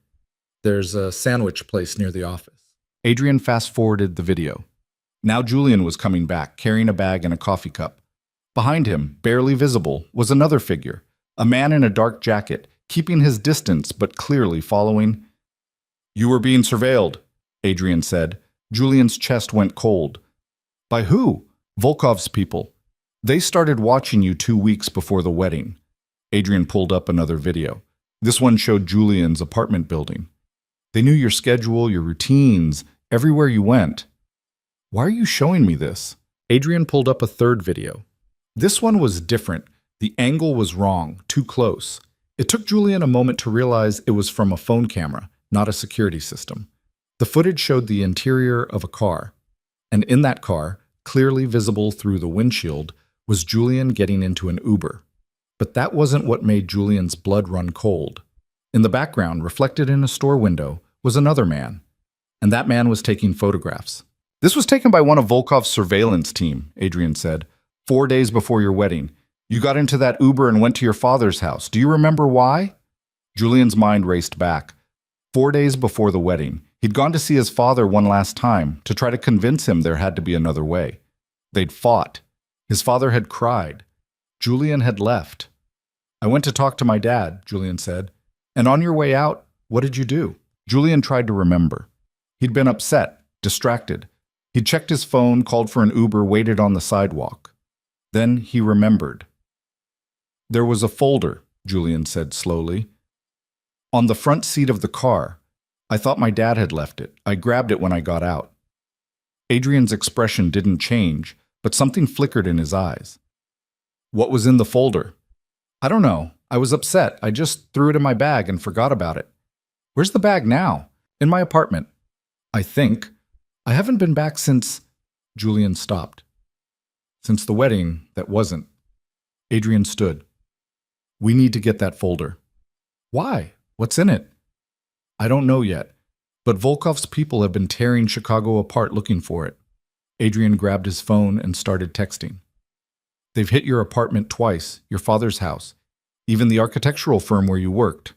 "There's a sandwich place near the office." Adrian fast-forwarded the video. Now Julian was coming back, carrying a bag and a coffee cup. Behind him, barely visible, was another figure, a man in a dark jacket, keeping his distance but clearly following. "You were being surveilled," Adrian said. Julian's chest went cold. "By who?" "Volkov's people. They started watching you 2 weeks before the wedding." Adrian pulled up another video. This one showed Julian's apartment building. "They knew your schedule, your routines, everywhere you went." "Why are you showing me this?" Adrian pulled up a third video. This one was different. The angle was wrong, too close. It took Julian a moment to realize it was from a phone camera, not a security system. The footage showed the interior of a car, and in that car, clearly visible through the windshield, was Julian getting into an Uber. But that wasn't what made Julian's blood run cold. In the background, reflected in a store window, was another man, and that man was taking photographs. "This was taken by one of Volkov's surveillance team," Adrian said. 4 days before your wedding. You got into that Uber and went to your father's house. Do you remember why?" Julian's mind raced back. 4 days before the wedding, he'd gone to see his father one last time to try to convince him there had to be another way. They'd fought. His father had cried. Julian had left. "I went to talk to my dad," Julian said. "And on your way out, what did you do?" Julian tried to remember. He'd been upset, distracted. He'd checked his phone, called for an Uber, waited on the sidewalk. Then he remembered. "There was a folder," Julian said slowly, "on the front seat of the car. I thought my dad had left it. I grabbed it when I got out." Adrian's expression didn't change, but something flickered in his eyes. "What was in the folder?" "I don't know. I was upset. I just threw it in my bag and forgot about it." "Where's the bag now?" "In my apartment." "I think. I haven't been back since—" Julian stopped. "Since the wedding, that wasn't." Adrian stood. "We need to get that folder." "Why? What's in it?" "I don't know yet, but Volkov's people have been tearing Chicago apart looking for it." Adrian grabbed his phone and started texting. "They've hit your apartment twice, your father's house, even the architectural firm where you worked.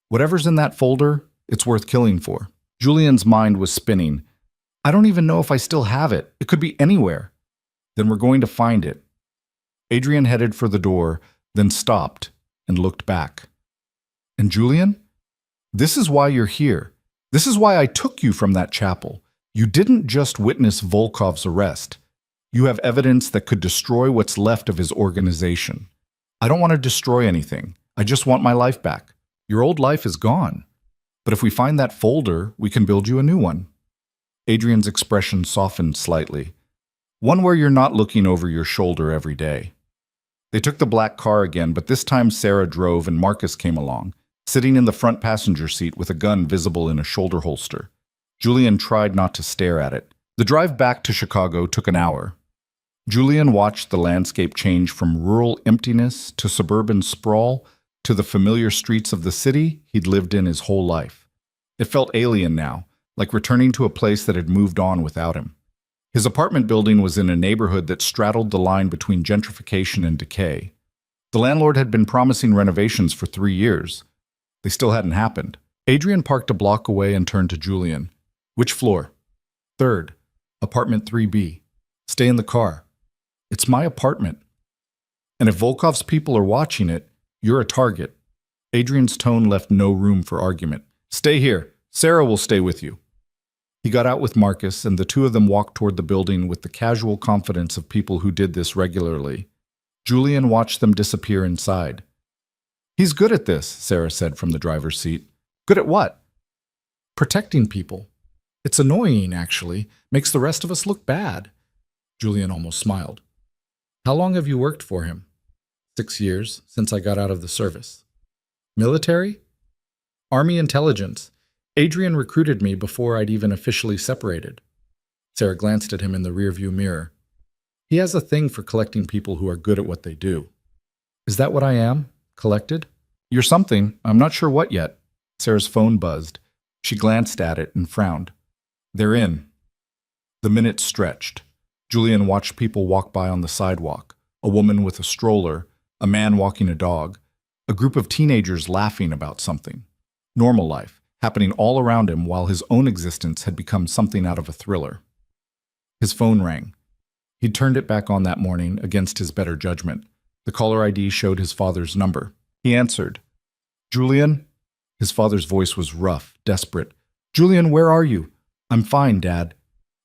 Whatever's in that folder, it's worth killing for." Julian's mind was spinning. "I don't even know if I still have it. It could be anywhere." "Then we're going to find it." Adrian headed for the door, then stopped and looked back. "And Julian? This is why you're here. This is why I took you from that chapel. You didn't just witness Volkov's arrest. You have evidence that could destroy what's left of his organization. I don't want to destroy anything. I just want my life back. Your old life is gone. But if we find that folder, we can build you a new one." Adrian's expression softened slightly. "One where you're not looking over your shoulder every day." They took the black car again, but this time Sarah drove and Marcus came along, sitting in the front passenger seat with a gun visible in a shoulder holster. Julian tried not to stare at it. The drive back to Chicago took an hour. Julian watched the landscape change from rural emptiness to suburban sprawl to the familiar streets of the city he'd lived in his whole life. It felt alien now, like returning to a place that had moved on without him. His apartment building was in a neighborhood that straddled the line between gentrification and decay. The landlord had been promising renovations for 3 years. They still hadn't happened. Adrian parked a block away and turned to Julian. "Which floor?" "Third. Apartment 3B. Stay in the car." "It's my apartment." "And if Volkov's people are watching it, you're a target." Adrian's tone left no room for argument. "Stay here. Sarah will stay with you." He got out with Marcus, and the two of them walked toward the building with the casual confidence of people who did this regularly. Julian watched them disappear inside. "He's good at this," Sarah said from the driver's seat. "Good at what?" "Protecting people. It's annoying, actually. Makes the rest of us look bad." Julian almost smiled. "How long have you worked for him?" 6 years, since I got out of the service." "Military?" "Army intelligence. Adrian recruited me before I'd even officially separated." Sarah glanced at him in the rearview mirror. "He has a thing for collecting people who are good at what they do." "Is that what I am? Collected?" "You're something. I'm not sure what yet." Sarah's phone buzzed. She glanced at it and frowned. They're in. The minutes stretched. Julian watched people walk by on the sidewalk, a woman with a stroller, a man walking a dog, a group of teenagers laughing about something. Normal life, happening all around him while his own existence had become something out of a thriller. His phone rang. He'd turned it back on that morning against his better judgment. The caller ID showed his father's number. He answered. Julian? His father's voice was rough, desperate. Julian, where are you? I'm fine, Dad.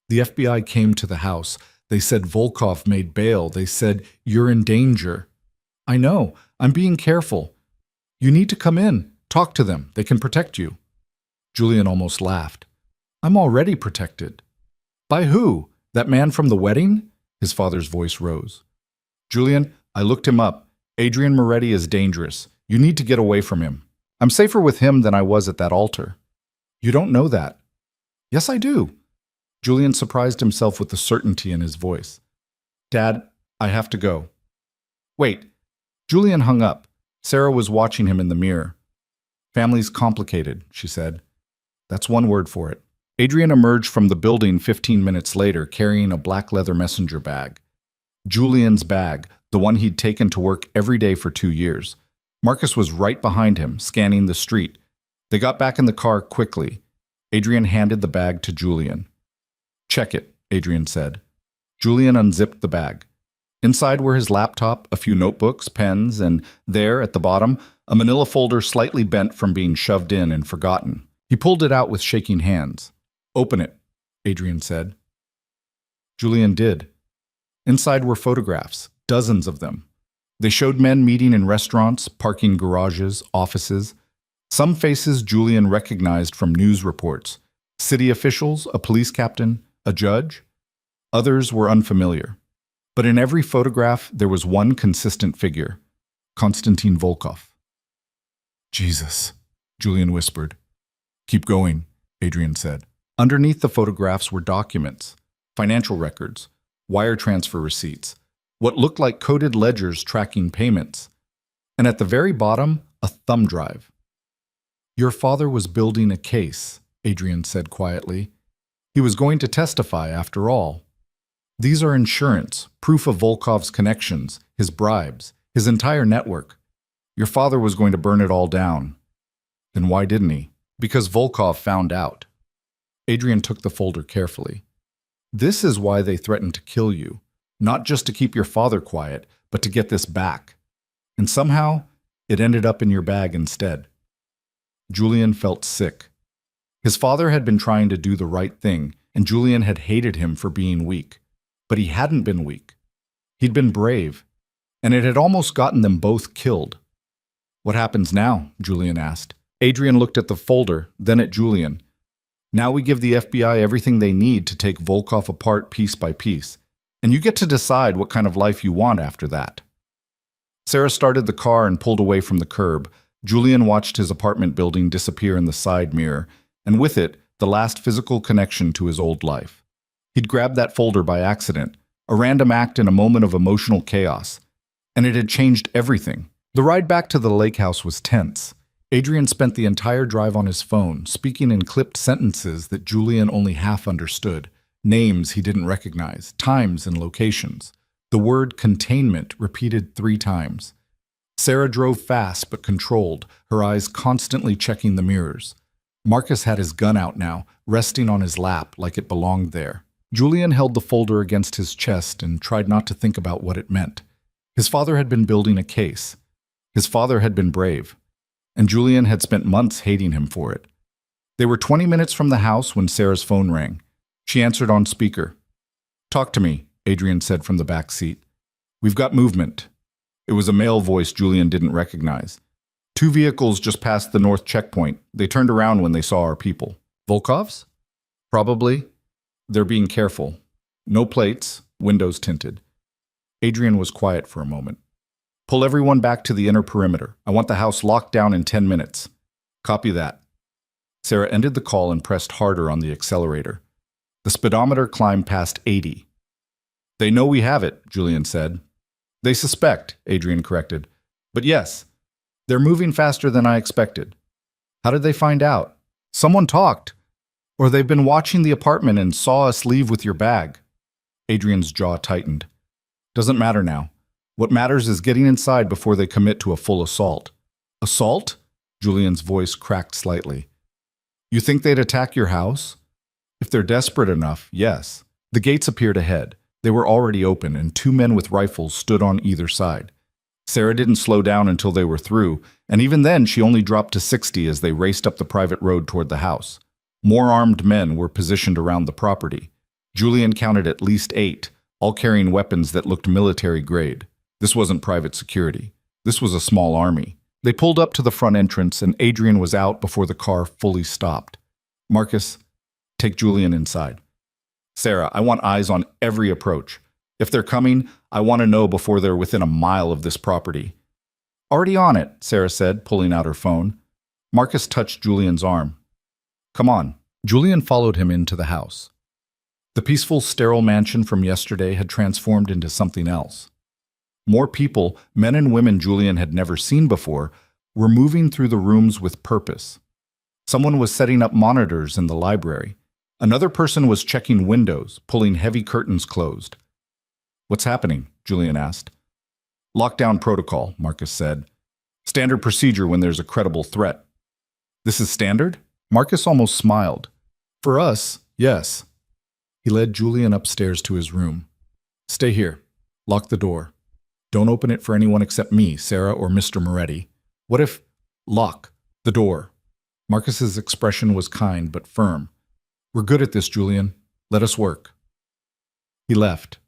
The FBI came to the house. They said Volkov made bail. They said, you're in danger. I know. I'm being careful. You need to come in. Talk to them. They can protect you. Julian almost laughed. I'm already protected. By who? That man from the wedding? His father's voice rose. Julian, I looked him up. Adrian Moretti is dangerous. You need to get away from him. I'm safer with him than I was at that altar. You don't know that. Yes, I do. Julian surprised himself with the certainty in his voice. Dad, I have to go. Wait. Julian hung up. Sarah was watching him in the mirror. Family's complicated, she said. That's one word for it. Adrian emerged from the building 15 minutes later carrying a black leather messenger bag. Julian's bag, the one he'd taken to work every day for 2 years. Marcus was right behind him, scanning the street. They got back in the car quickly. Adrian handed the bag to Julian. Check it, Adrian said. Julian unzipped the bag. Inside were his laptop, a few notebooks, pens, and there, at the bottom, a manila folder slightly bent from being shoved in and forgotten. He pulled it out with shaking hands. Open it, Adrian said. Julian did. Inside were photographs, dozens of them. They showed men meeting in restaurants, parking garages, offices. Some faces Julian recognized from news reports. City officials, a police captain, a judge. Others were unfamiliar. But in every photograph, there was one consistent figure, Konstantin Volkov. Jesus, Julian whispered. Keep going, Adrian said. Underneath the photographs were documents, financial records, wire transfer receipts, what looked like coded ledgers tracking payments, and at the very bottom, a thumb drive. Your father was building a case, Adrian said quietly. He was going to testify after all. These are insurance, proof of Volkov's connections, his bribes, his entire network. Your father was going to burn it all down. Then why didn't he? Because Volkov found out. Adrian took the folder carefully. This is why they threatened to kill you, not just to keep your father quiet, but to get this back. And somehow, it ended up in your bag instead. Julian felt sick. His father had been trying to do the right thing, and Julian had hated him for being weak. But he hadn't been weak. He'd been brave, and it had almost gotten them both killed. What happens now? Julian asked. Adrian looked at the folder, then at Julian. Now we give the FBI everything they need to take Volkov apart piece by piece, and you get to decide what kind of life you want after that. Sarah started the car and pulled away from the curb. Julian watched his apartment building disappear in the side mirror, and with it, the last physical connection to his old life. He'd grabbed that folder by accident, a random act in a moment of emotional chaos, and it had changed everything. The ride back to the lake house was tense. Adrian spent the entire drive on his phone, speaking in clipped sentences that Julian only half understood, names he didn't recognize, times and locations. The word containment repeated 3 times. Sarah drove fast but controlled, her eyes constantly checking the mirrors. Marcus had his gun out now, resting on his lap like it belonged there. Julian held the folder against his chest and tried not to think about what it meant. His father had been building a case. His father had been brave. And Julian had spent months hating him for it. They were 20 minutes from the house when Sarah's phone rang. She answered on speaker. Talk to me, Adrian said from the back seat. We've got movement. It was a male voice Julian didn't recognize. 2 vehicles just passed the north checkpoint. They turned around when they saw our people. Volkov's? Probably. They're being careful. No plates, windows tinted. Adrian was quiet for a moment. Pull everyone back to the inner perimeter. I want the house locked down in 10 minutes. Copy that. Sarah ended the call and pressed harder on the accelerator. The speedometer climbed past 80. They know we have it, Julian said. They suspect, Adrian corrected. But yes, they're moving faster than I expected. How did they find out? Someone talked. Or they've been watching the apartment and saw us leave with your bag. Adrian's jaw tightened. Doesn't matter now. What matters is getting inside before they commit to a full assault. Assault? Julian's voice cracked slightly. You think they'd attack your house? If they're desperate enough, yes. The gates appeared ahead. They were already open, and two men with rifles stood on either side. Sarah didn't slow down until they were through, and even then she only dropped to 60 as they raced up the private road toward the house. More armed men were positioned around the property. Julian counted at least 8, all carrying weapons that looked military grade. This wasn't private security. This was a small army. They pulled up to the front entrance, and Adrian was out before the car fully stopped. Marcus, take Julian inside. Sarah, I want eyes on every approach. If they're coming, I want to know before they're within a mile of this property. Already on it, Sarah said, pulling out her phone. Marcus touched Julian's arm. Come on. Julian followed him into the house. The peaceful, sterile mansion from yesterday had transformed into something else. More people, men and women Julian had never seen before, were moving through the rooms with purpose. Someone was setting up monitors in the library. Another person was checking windows, pulling heavy curtains closed. What's happening? Julian asked. Lockdown protocol, Marcus said. Standard procedure when there's a credible threat. This is standard? Marcus almost smiled. For us, yes. He led Julian upstairs to his room. Stay here. Lock the door. Don't open it for anyone except me, Sarah, or Mr. Moretti. What if... Lock the door. Marcus's expression was kind but firm. We're good at this, Julian. Let us work. He left.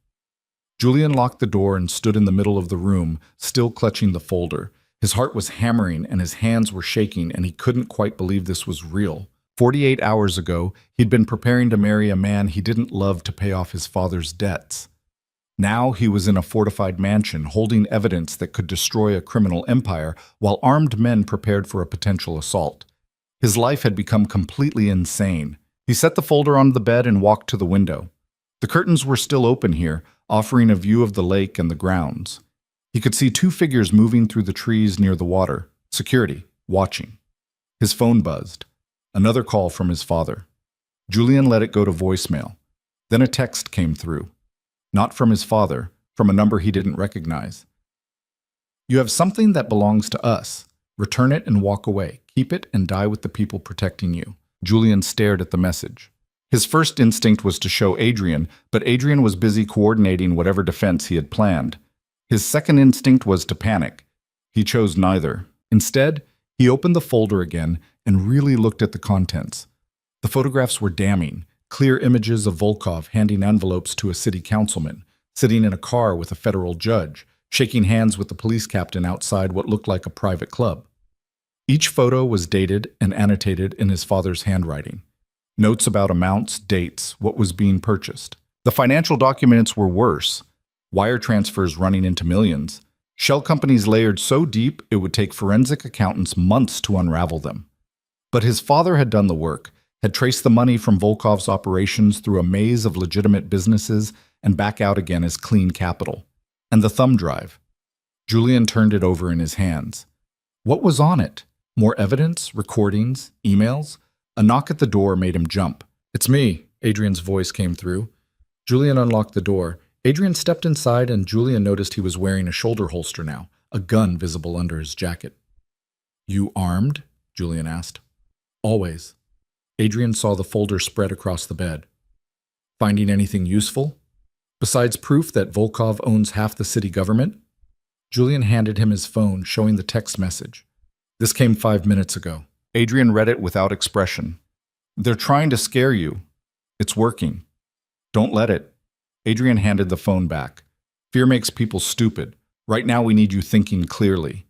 Julian locked the door and stood in the middle of the room, still clutching the folder. His heart was hammering and his hands were shaking, and he couldn't quite believe this was real. 48 hours ago, he'd been preparing to marry a man he didn't love to pay off his father's debts. Now he was in a fortified mansion, holding evidence that could destroy a criminal empire, while armed men prepared for a potential assault. His life had become completely insane. He set the folder on the bed and walked to the window. The curtains were still open here, offering a view of the lake and the grounds. He could see 2 figures moving through the trees near the water. Security, watching. His phone buzzed. Another call from his father. Julian let it go to voicemail. Then a text came through. Not from his father, from a number he didn't recognize. You have something that belongs to us. Return it and walk away. Keep it and die with the people protecting you. Julian stared at the message. His first instinct was to show Adrian, but Adrian was busy coordinating whatever defense he had planned. His second instinct was to panic. He chose neither. Instead, he opened the folder again and really looked at the contents. The photographs were damning. Clear images of Volkov handing envelopes to a city councilman, sitting in a car with a federal judge, shaking hands with the police captain outside what looked like a private club. Each photo was dated and annotated in his father's handwriting. Notes about amounts, dates, what was being purchased. The financial documents were worse. Wire transfers running into millions. Shell companies layered so deep it would take forensic accountants months to unravel them. But his father had done the work, had traced the money from Volkov's operations through a maze of legitimate businesses and back out again as clean capital. And the thumb drive. Julian turned it over in his hands. What was on it? More evidence, recordings, emails? A knock at the door made him jump. It's me, Adrian's voice came through. Julian unlocked the door. Adrian stepped inside and Julian noticed he was wearing a shoulder holster now, a gun visible under his jacket. You armed? Julian asked. Always. Adrian saw the folder spread across the bed. Finding anything useful? Besides proof that Volkov owns half the city government? Julian handed him his phone, showing the text message. This came 5 minutes ago. Adrian read it without expression. They're trying to scare you. It's working. Don't let it. Adrian handed the phone back. Fear makes people stupid. Right now we need you thinking clearly.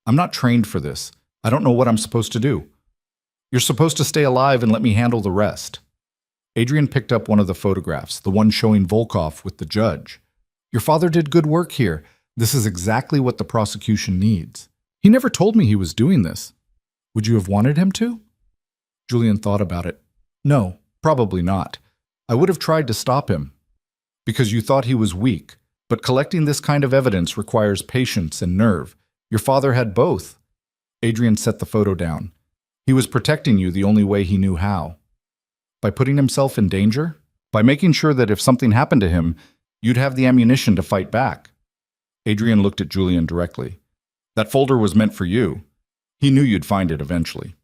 I'm not trained for this. I don't know what I'm supposed to do. You're supposed to stay alive and let me handle the rest. Adrian picked up one of the photographs, the one showing Volkov with the judge. Your father did good work here. This is exactly what the prosecution needs. He never told me he was doing this. Would you have wanted him to? Julian thought about it. No, probably not. I would have tried to stop him. Because you thought he was weak. But collecting this kind of evidence requires patience and nerve. Your father had both. Adrian set the photo down. He was protecting you the only way he knew how. By putting himself in danger? By making sure that if something happened to him, you'd have the ammunition to fight back. Adrian looked at Julian directly. That folder was meant for you. He knew you'd find it eventually.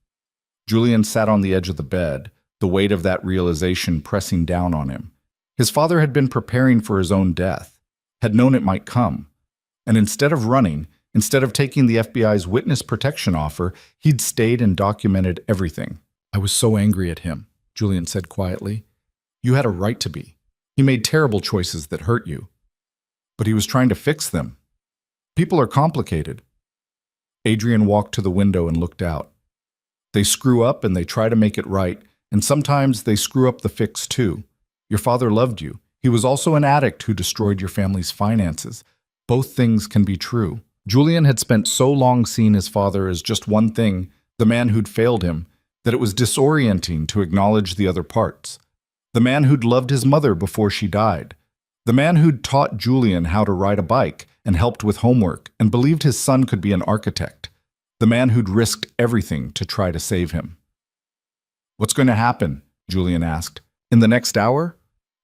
Julian sat on the edge of the bed, the weight of that realization pressing down on him. His father had been preparing for his own death, had known it might come. And instead of running, instead of taking the FBI's witness protection offer, he'd stayed and documented everything. I was so angry at him, Julian said quietly. You had a right to be. He made terrible choices that hurt you. But he was trying to fix them. People are complicated. Adrian walked to the window and looked out. They screw up and they try to make it right, and sometimes they screw up the fix too. Your father loved you. He was also an addict who destroyed your family's finances. Both things can be true. Julian had spent so long seeing his father as just one thing, the man who'd failed him, that it was disorienting to acknowledge the other parts. The man who'd loved his mother before she died. The man who'd taught Julian how to ride a bike and helped with homework and believed his son could be an architect. The man who'd risked everything to try to save him. What's going to happen? Julian asked. In the next hour?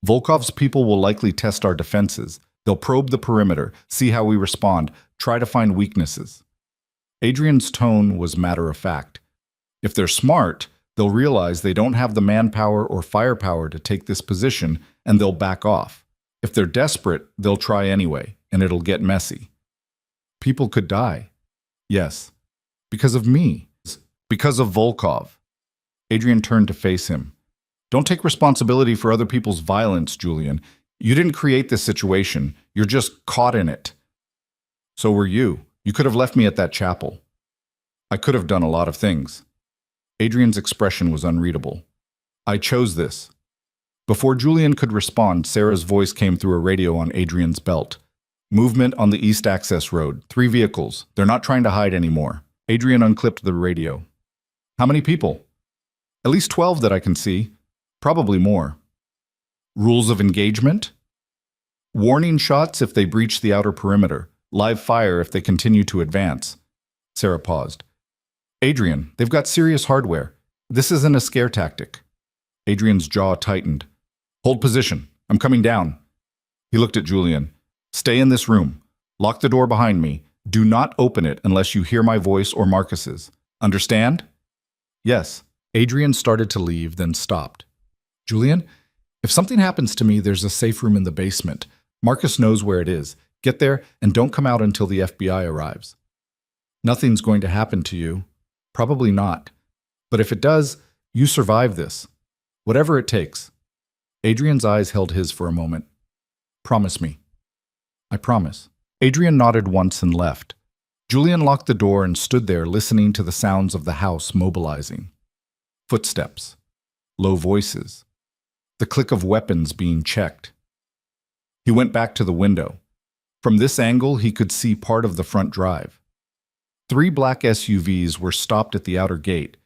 Volkov's people will likely test our defenses. They'll probe the perimeter, see how we respond, try to find weaknesses. Adrian's tone was matter-of-fact. If they're smart, they'll realize they don't have the manpower or firepower to take this position, and they'll back off. If they're desperate, they'll try anyway, and it'll get messy. People could die. Yes. Because of me. Because of Volkov. Adrian turned to face him. Don't take responsibility for other people's violence, Julian. You didn't create this situation. You're just caught in it. So were you. You could have left me at that chapel. I could have done a lot of things. Adrian's expression was unreadable. I chose this. Before Julian could respond, Sarah's voice came through a radio on Adrian's belt. Movement on the East Access Road. 3 vehicles. They're not trying to hide anymore. Adrian unclipped the radio. How many people? At least 12 that I can see. Probably more. Rules of engagement? Warning shots if they breach the outer perimeter. Live fire if they continue to advance. Sarah paused. Adrian, they've got serious hardware. This isn't a scare tactic. Adrian's jaw tightened. Hold position. I'm coming down. He looked at Julian. Stay in this room. Lock the door behind me. Do not open it unless you hear my voice or Marcus's. Understand? Yes. Adrian started to leave, then stopped. Julian, if something happens to me, there's a safe room in the basement. Marcus knows where it is. Get there and don't come out until the FBI arrives. Nothing's going to happen to you. Probably not. But if it does, you survive this. Whatever it takes. Adrian's eyes held his for a moment. Promise me. I promise. Adrian nodded once and left. Julian locked the door and stood there listening to the sounds of the house mobilizing. Footsteps. Low voices. The click of weapons being checked. He went back to the window. From this angle, he could see part of the front drive. 3 black SUVs were stopped at the outer gate,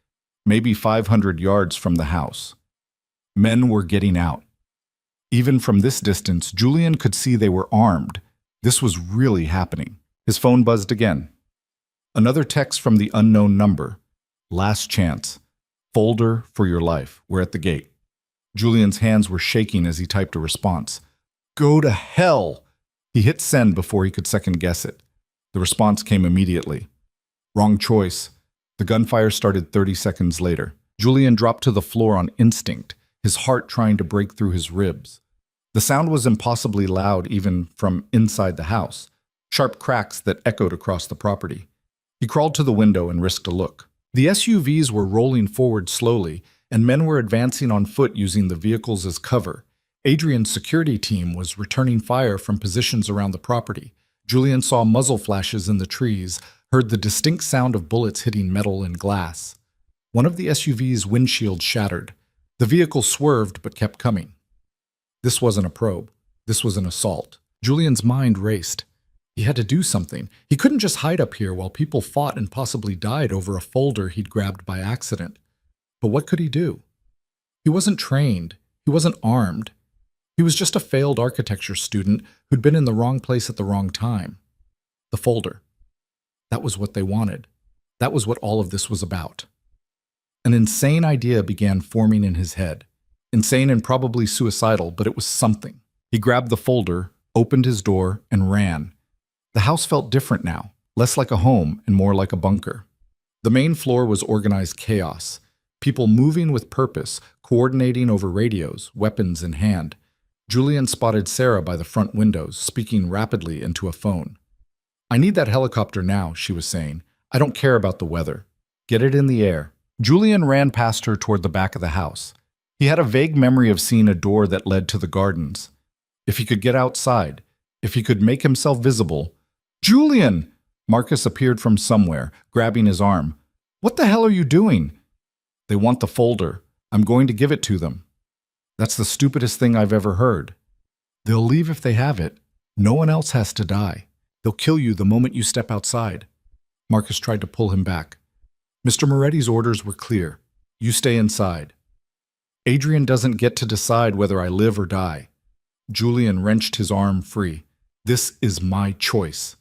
maybe 500 yards from the house. Men were getting out. Even from this distance, Julian could see they were armed. This was really happening. His phone buzzed again. Another text from the unknown number. Last chance. Folder for your life. We're at the gate. Julian's hands were shaking as he typed a response. Go to hell! He hit send before he could second guess it. The response came immediately. Wrong choice. The gunfire started 30 seconds later. Julian dropped to the floor on instinct, his heart trying to break through his ribs. The sound was impossibly loud even from inside the house, sharp cracks that echoed across the property. He crawled to the window and risked a look. The SUVs were rolling forward slowly, and men were advancing on foot using the vehicles as cover. Adrian's security team was returning fire from positions around the property. Julian saw muzzle flashes in the trees, heard the distinct sound of bullets hitting metal and glass. One of the SUV's windshield shattered. The vehicle swerved but kept coming. This wasn't a probe. This was an assault. Julian's mind raced. He had to do something. He couldn't just hide up here while people fought and possibly died over a folder he'd grabbed by accident. But what could he do? He wasn't trained. He wasn't armed. He was just a failed architecture student who'd been in the wrong place at the wrong time. The folder. That was what they wanted. That was what all of this was about. An insane idea began forming in his head. Insane and probably suicidal, but it was something. He grabbed the folder, opened his door, and ran. The house felt different now, less like a home and more like a bunker. The main floor was organized chaos. People moving with purpose, coordinating over radios, weapons in hand. Julian spotted Sarah by the front windows, speaking rapidly into a phone. "I need that helicopter now," she was saying. "I don't care about the weather. Get it in the air." Julian ran past her toward the back of the house. He had a vague memory of seeing a door that led to the gardens. If he could get outside, if he could make himself visible. "Julian!" Marcus appeared from somewhere, grabbing his arm. "What the hell are you doing?" "They want the folder. I'm going to give it to them." "That's the stupidest thing I've ever heard." "They'll leave if they have it. No one else has to die. They'll kill you the moment you step outside." Marcus tried to pull him back. "Mr. Moretti's orders were clear. You stay inside." "Adrian doesn't get to decide whether I live or die." Julian wrenched his arm free. "This is my choice."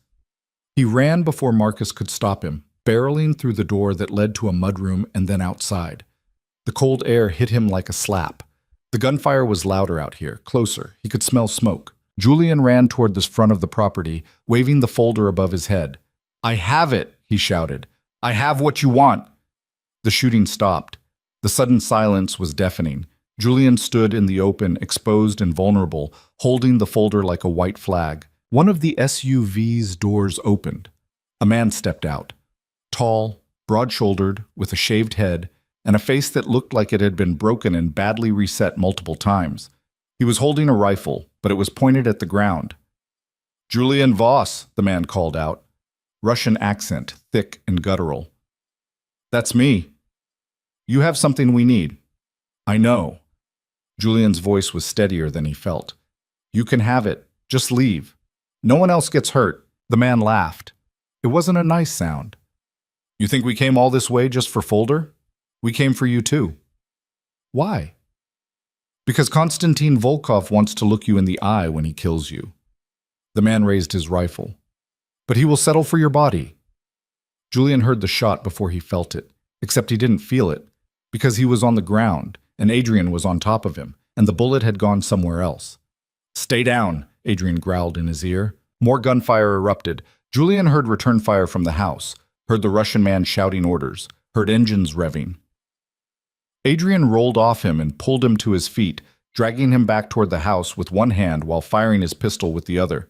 He ran before Marcus could stop him, barreling through the door that led to a mudroom and then outside. The cold air hit him like a slap. The gunfire was louder out here, closer. He could smell smoke. Julian ran toward the front of the property, waving the folder above his head. "I have it," he shouted. "I have what you want." The shooting stopped. The sudden silence was deafening. Julian stood in the open, exposed and vulnerable, holding the folder like a white flag. One of the SUV's doors opened. A man stepped out. Tall, broad-shouldered, with a shaved head, and a face that looked like it had been broken and badly reset multiple times. He was holding a rifle, but it was pointed at the ground. "Julian Voss," the man called out. Russian accent, thick and guttural. "That's me. You have something we need." "I know." Julian's voice was steadier than he felt. "You can have it. Just leave. No one else gets hurt." The man laughed. It wasn't a nice sound. "You think we came all this way just for folder? We came for you too." "Why?" "Because Konstantin Volkov wants to look you in the eye when he kills you." The man raised his rifle. "But he will settle for your body." Julian heard the shot before he felt it, except he didn't feel it, because he was on the ground, and Adrian was on top of him, and the bullet had gone somewhere else. "Stay down," Adrian growled in his ear. More gunfire erupted. Julian heard return fire from the house, heard the Russian man shouting orders, heard engines revving. Adrian rolled off him and pulled him to his feet, dragging him back toward the house with one hand while firing his pistol with the other.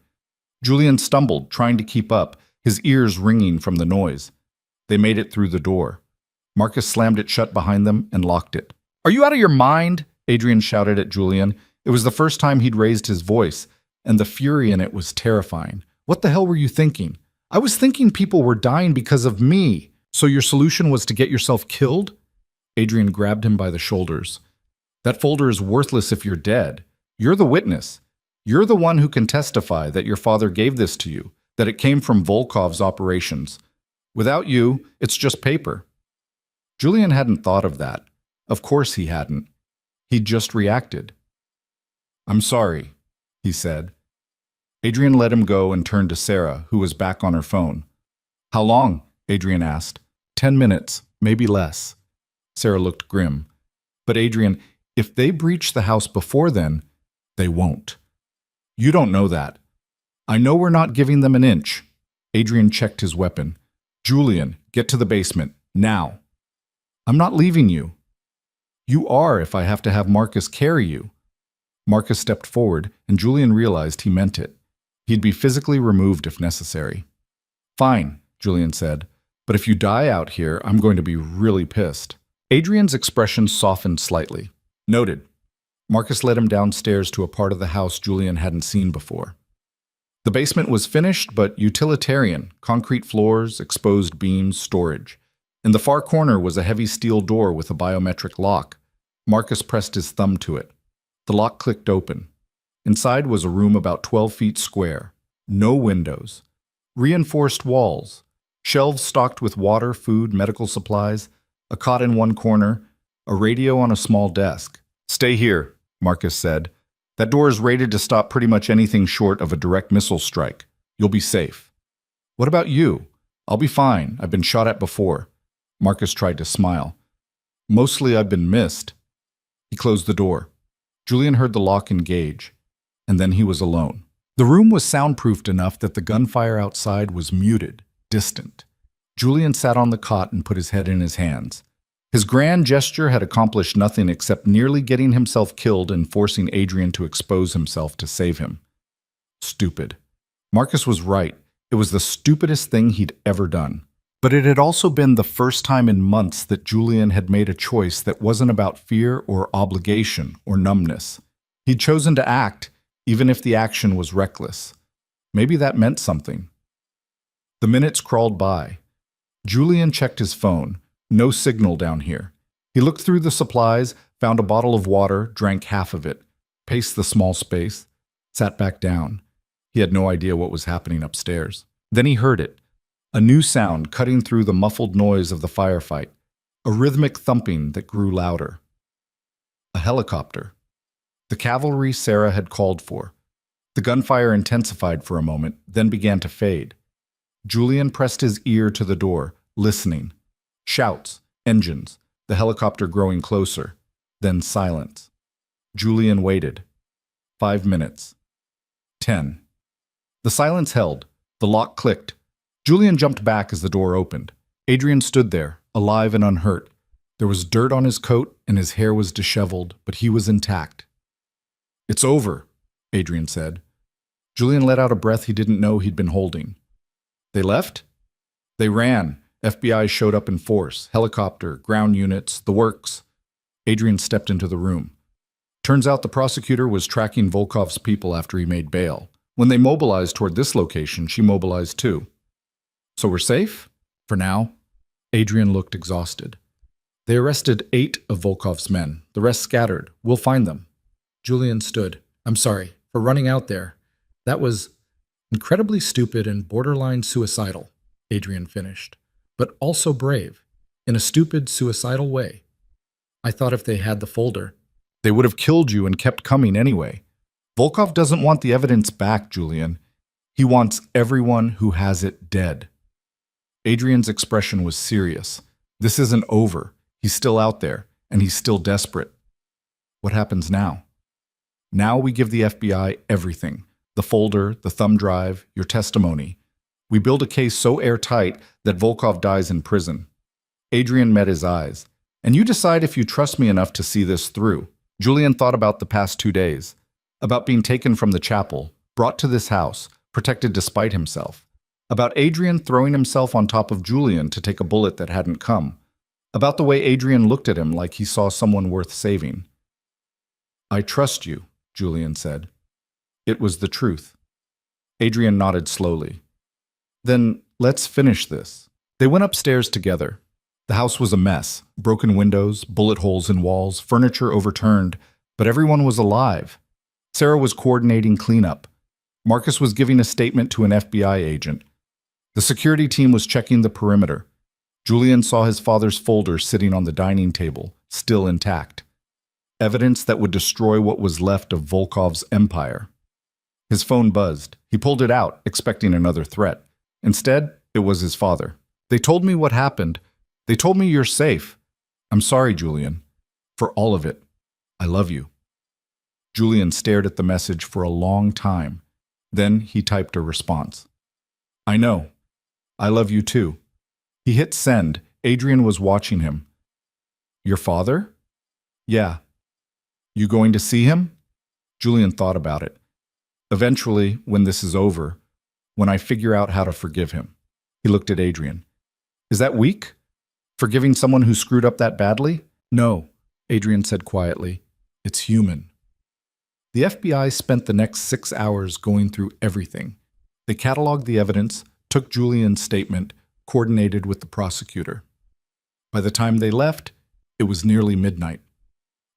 Julian stumbled, trying to keep up, his ears ringing from the noise. They made it through the door. Marcus slammed it shut behind them and locked it. "Are you out of your mind?" Adrian shouted at Julian. It was the first time he'd raised his voice, and the fury in it was terrifying. "What the hell were you thinking?" "I was thinking people were dying because of me." "So your solution was to get yourself killed?" Adrian grabbed him by the shoulders. "That folder is worthless if you're dead. You're the witness. You're the one who can testify that your father gave this to you, that it came from Volkov's operations. Without you, it's just paper." Julian hadn't thought of that. Of course he hadn't. He'd just reacted. "I'm sorry," he said. Adrian let him go and turned to Sarah, who was back on her phone. "How long?" Adrian asked. 10 minutes, maybe less." Sarah looked grim. "But Adrian, if they breach the house before then, they won't." "You don't know that." "I know we're not giving them an inch." Adrian checked his weapon. "Julian, get to the basement, now." "I'm not leaving you." "You are if I have to have Marcus carry you." Marcus stepped forward, and Julian realized he meant it. He'd be physically removed if necessary. "Fine," Julian said, "but if you die out here, I'm going to be really pissed." Adrian's expression softened slightly. "Noted." Marcus led him downstairs to a part of the house Julian hadn't seen before. The basement was finished but utilitarian, concrete floors, exposed beams, storage. In the far corner was a heavy steel door with a biometric lock. Marcus pressed his thumb to it. The lock clicked open. Inside was a room about 12 feet square. No windows. Reinforced walls. Shelves stocked with water, food, medical supplies. A cot in one corner. A radio on a small desk. "Stay here," Marcus said. "That door is rated to stop pretty much anything short of a direct missile strike. You'll be safe." "What about you?" "I'll be fine. I've been shot at before." Marcus tried to smile. Mostly I've been missed. He closed the door. Julian heard the lock engage, and then he was alone. The room was soundproofed enough that the gunfire outside was muted, distant. Julian sat on the cot and put his head in his hands. His grand gesture had accomplished nothing except nearly getting himself killed and forcing Adrian to expose himself to save him. Stupid. Marcus was right. It was the stupidest thing he'd ever done. But it had also been the first time in months that Julian had made a choice that wasn't about fear or obligation or numbness. He'd chosen to act, even if the action was reckless. Maybe that meant something. The minutes crawled by. Julian checked his phone. No signal down here. He looked through the supplies, found a bottle of water, drank half of it, paced the small space, sat back down. He had no idea what was happening upstairs. Then he heard it. A new sound cutting through the muffled noise of the firefight. A rhythmic thumping that grew louder. A helicopter. The cavalry Sarah had called for. The gunfire intensified for a moment, then began to fade. Julian pressed his ear to the door, listening. Shouts, engines, the helicopter growing closer, then silence. Julian waited. 5 minutes. 10. The silence held. The lock clicked. Julian jumped back as the door opened. Adrian stood there, alive and unhurt. There was dirt on his coat and his hair was disheveled, but he was intact. "It's over," Adrian said. Julian let out a breath he didn't know he'd been holding. "They left?" "They ran. FBI showed up in force. Helicopter, ground units, the works." Adrian stepped into the room. Turns out the prosecutor was tracking Volkov's people after he made bail. When they mobilized toward this location, she mobilized too. "So we're safe?" "For now." Adrian looked exhausted. "They arrested 8 of Volkov's men. The rest scattered. We'll find them." Julian stood. "I'm sorry for running out there. That was incredibly stupid and borderline suicidal," Adrian finished. "But also brave, in a stupid, suicidal way. I thought if they had the folder, they would have killed you and kept coming anyway. Volkov doesn't want the evidence back, Julian. He wants everyone who has it dead." Adrian's expression was serious. This isn't over. He's still out there, and he's still desperate. "What happens now?" "Now we give the FBI everything. The folder, the thumb drive, your testimony. We build a case so airtight that Volkov dies in prison." Adrian met his eyes. "And you decide if you trust me enough to see this through." Julian thought about the past 2 days. About being taken from the chapel, brought to this house, protected despite himself. About Adrian throwing himself on top of Julian to take a bullet that hadn't come. About the way Adrian looked at him like he saw someone worth saving. "I trust you," Julian said. It was the truth. Adrian nodded slowly. "Then let's finish this." They went upstairs together. The house was a mess. Broken windows, bullet holes in walls, furniture overturned, but everyone was alive. Sarah was coordinating cleanup. Marcus was giving a statement to an FBI agent. The security team was checking the perimeter. Julian saw his father's folder sitting on the dining table, still intact. Evidence that would destroy what was left of Volkov's empire. His phone buzzed. He pulled it out, expecting another threat. Instead, it was his father. "They told me what happened. They told me you're safe. I'm sorry, Julian. For all of it. I love you." Julian stared at the message for a long time. Then he typed a response. "I know. I love you too." He hit send. Adrian was watching him. "Your father?" "Yeah." "You going to see him?" Julian thought about it. "Eventually, when this is over, when I figure out how to forgive him." He looked at Adrian. "Is that weak? Forgiving someone who screwed up that badly?" "No," Adrian said quietly. "It's human." The FBI spent the next 6 hours going through everything. They cataloged the evidence, took Julian's statement, coordinated with the prosecutor. By the time they left, it was nearly midnight.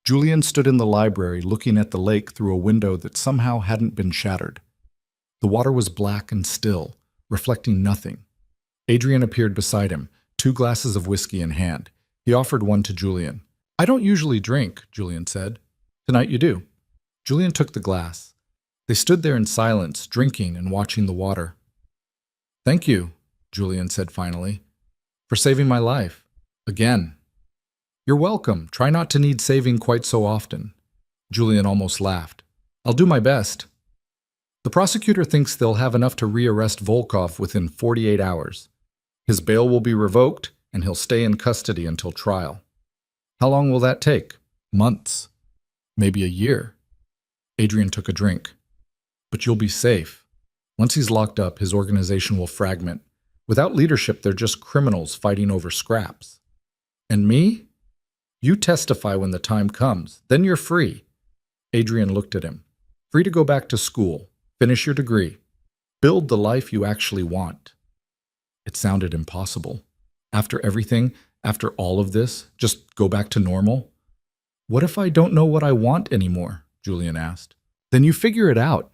Julian stood in the library looking at the lake through a window that somehow hadn't been shattered. The water was black and still, reflecting nothing. Adrian appeared beside him, 2 glasses of whiskey in hand. He offered one to Julian. "I don't usually drink," Julian said. "Tonight you do." Julian took the glass. They stood there in silence, drinking and watching the water. "Thank you," Julian said finally, "for saving my life. Again." You're welcome. Try not to need saving quite so often. Julian almost laughed. I'll do my best. The prosecutor thinks they'll have enough to rearrest Volkov within 48 hours. His bail will be revoked, and he'll stay in custody until trial. How long will that take? Months. Maybe a year. Adrian took a drink. But you'll be safe. Once he's locked up, his organization will fragment. Without leadership, they're just criminals fighting over scraps. And me? You testify when the time comes. Then you're free. Adrian looked at him. Free to go back to school, finish your degree, build the life you actually want. It sounded impossible. After everything, after all of this, just go back to normal? What if I don't know what I want anymore? Julian asked. Then you figure it out.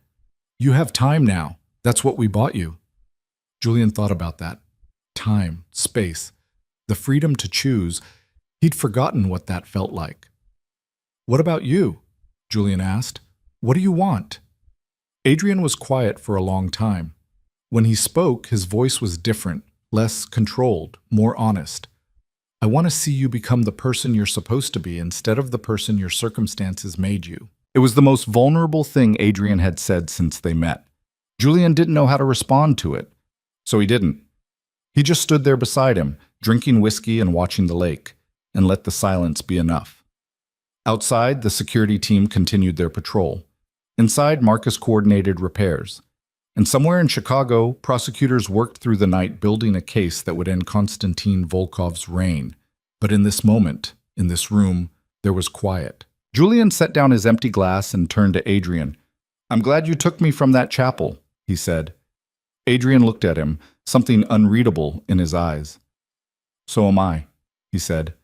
You have time now. That's what we bought you. Julian thought about that. Time, space, the freedom to choose. He'd forgotten what that felt like. What about you? Julian asked. What do you want? Adrian was quiet for a long time. When he spoke, his voice was different, less controlled, more honest. I want to see you become the person you're supposed to be instead of the person your circumstances made you. It was the most vulnerable thing Adrian had said since they met. Julian didn't know how to respond to it, so he didn't. He just stood there beside him, drinking whiskey and watching the lake, and let the silence be enough. Outside, the security team continued their patrol. Inside, Marcus coordinated repairs. And somewhere in Chicago, prosecutors worked through the night building a case that would end Konstantin Volkov's reign. But in this moment, in this room, there was quiet. Julian set down his empty glass and turned to Adrian. I'm glad you took me from that chapel, he said. Adrian looked at him, something unreadable in his eyes. So am I, he said.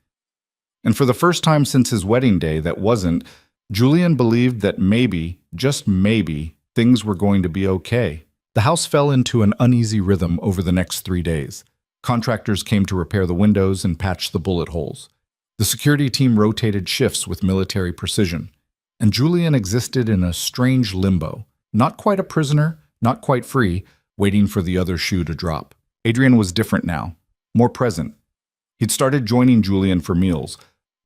And for the first time since his wedding day that wasn't, Julian believed that maybe, just maybe, things were going to be okay. The house fell into an uneasy rhythm over the next 3 days. Contractors came to repair the windows and patch the bullet holes. The security team rotated shifts with military precision. And Julian existed in a strange limbo. Not quite a prisoner, not quite free, waiting for the other shoe to drop. Adrian was different now, more present. He'd started joining Julian for meals,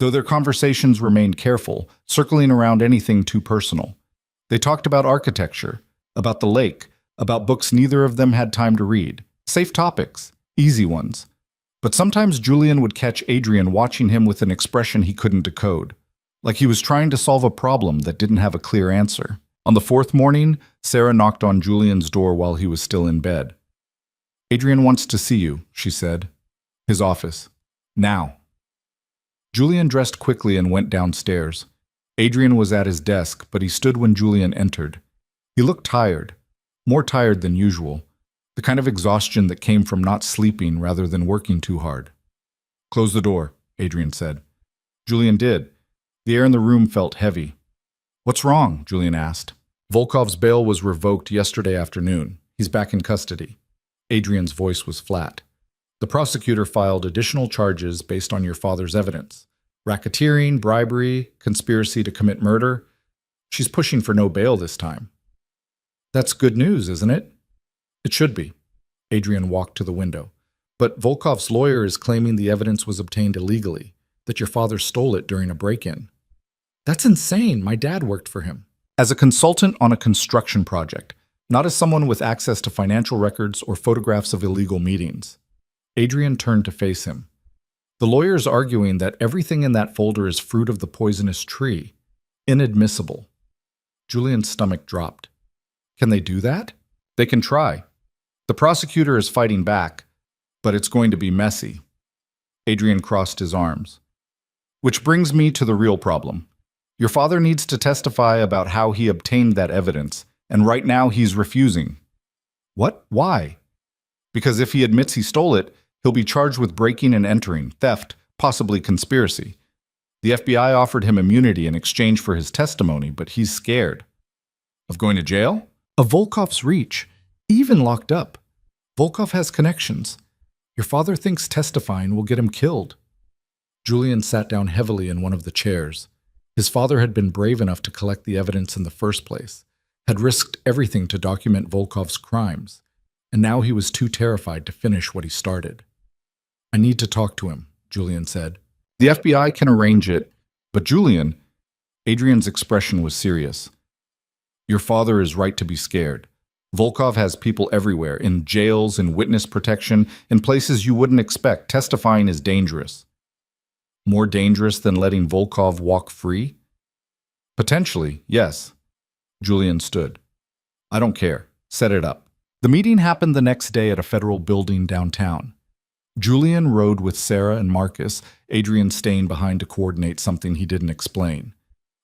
though their conversations remained careful, circling around anything too personal. They talked about architecture, about the lake, about books neither of them had time to read. Safe topics, easy ones. But sometimes Julian would catch Adrian watching him with an expression he couldn't decode, like he was trying to solve a problem that didn't have a clear answer. On the fourth morning, Sarah knocked on Julian's door while he was still in bed. Adrian wants to see you, she said. His office. Now. Julian dressed quickly and went downstairs. Adrian was at his desk, but he stood when Julian entered. He looked tired, more tired than usual, the kind of exhaustion that came from not sleeping rather than working too hard. Close the door, Adrian said. Julian did. The air in the room felt heavy. What's wrong? Julian asked. Volkov's bail was revoked yesterday afternoon. He's back in custody. Adrian's voice was flat. The prosecutor filed additional charges based on your father's evidence. Racketeering, bribery, conspiracy to commit murder. She's pushing for no bail this time. That's good news, isn't it? It should be. Adrian walked to the window. But Volkov's lawyer is claiming the evidence was obtained illegally, that your father stole it during a break-in. That's insane. My dad worked for him. As a consultant on a construction project, not as someone with access to financial records or photographs of illegal meetings. Adrian turned to face him. The lawyer is arguing that everything in that folder is fruit of the poisonous tree. Inadmissible. Julian's stomach dropped. Can they do that? They can try. The prosecutor is fighting back, but it's going to be messy. Adrian crossed his arms. Which brings me to the real problem. Your father needs to testify about how he obtained that evidence, and right now he's refusing. What? Why? Because if he admits he stole it, he'll be charged with breaking and entering, theft, possibly conspiracy. The FBI offered him immunity in exchange for his testimony, but he's scared. Of going to jail? Of Volkov's reach, even locked up. Volkov has connections. Your father thinks testifying will get him killed. Julian sat down heavily in one of the chairs. His father had been brave enough to collect the evidence in the first place, had risked everything to document Volkov's crimes, and now he was too terrified to finish what he started. I need to talk to him, Julian said. The FBI can arrange it, but Julian, Adrian's expression was serious. Your father is right to be scared. Volkov has people everywhere, in jails, in witness protection, in places you wouldn't expect. Testifying is dangerous. More dangerous than letting Volkov walk free? Potentially, yes. Julian stood. I don't care. Set it up. The meeting happened the next day at a federal building downtown. Julian rode with Sarah and Marcus, Adrian staying behind to coordinate something he didn't explain.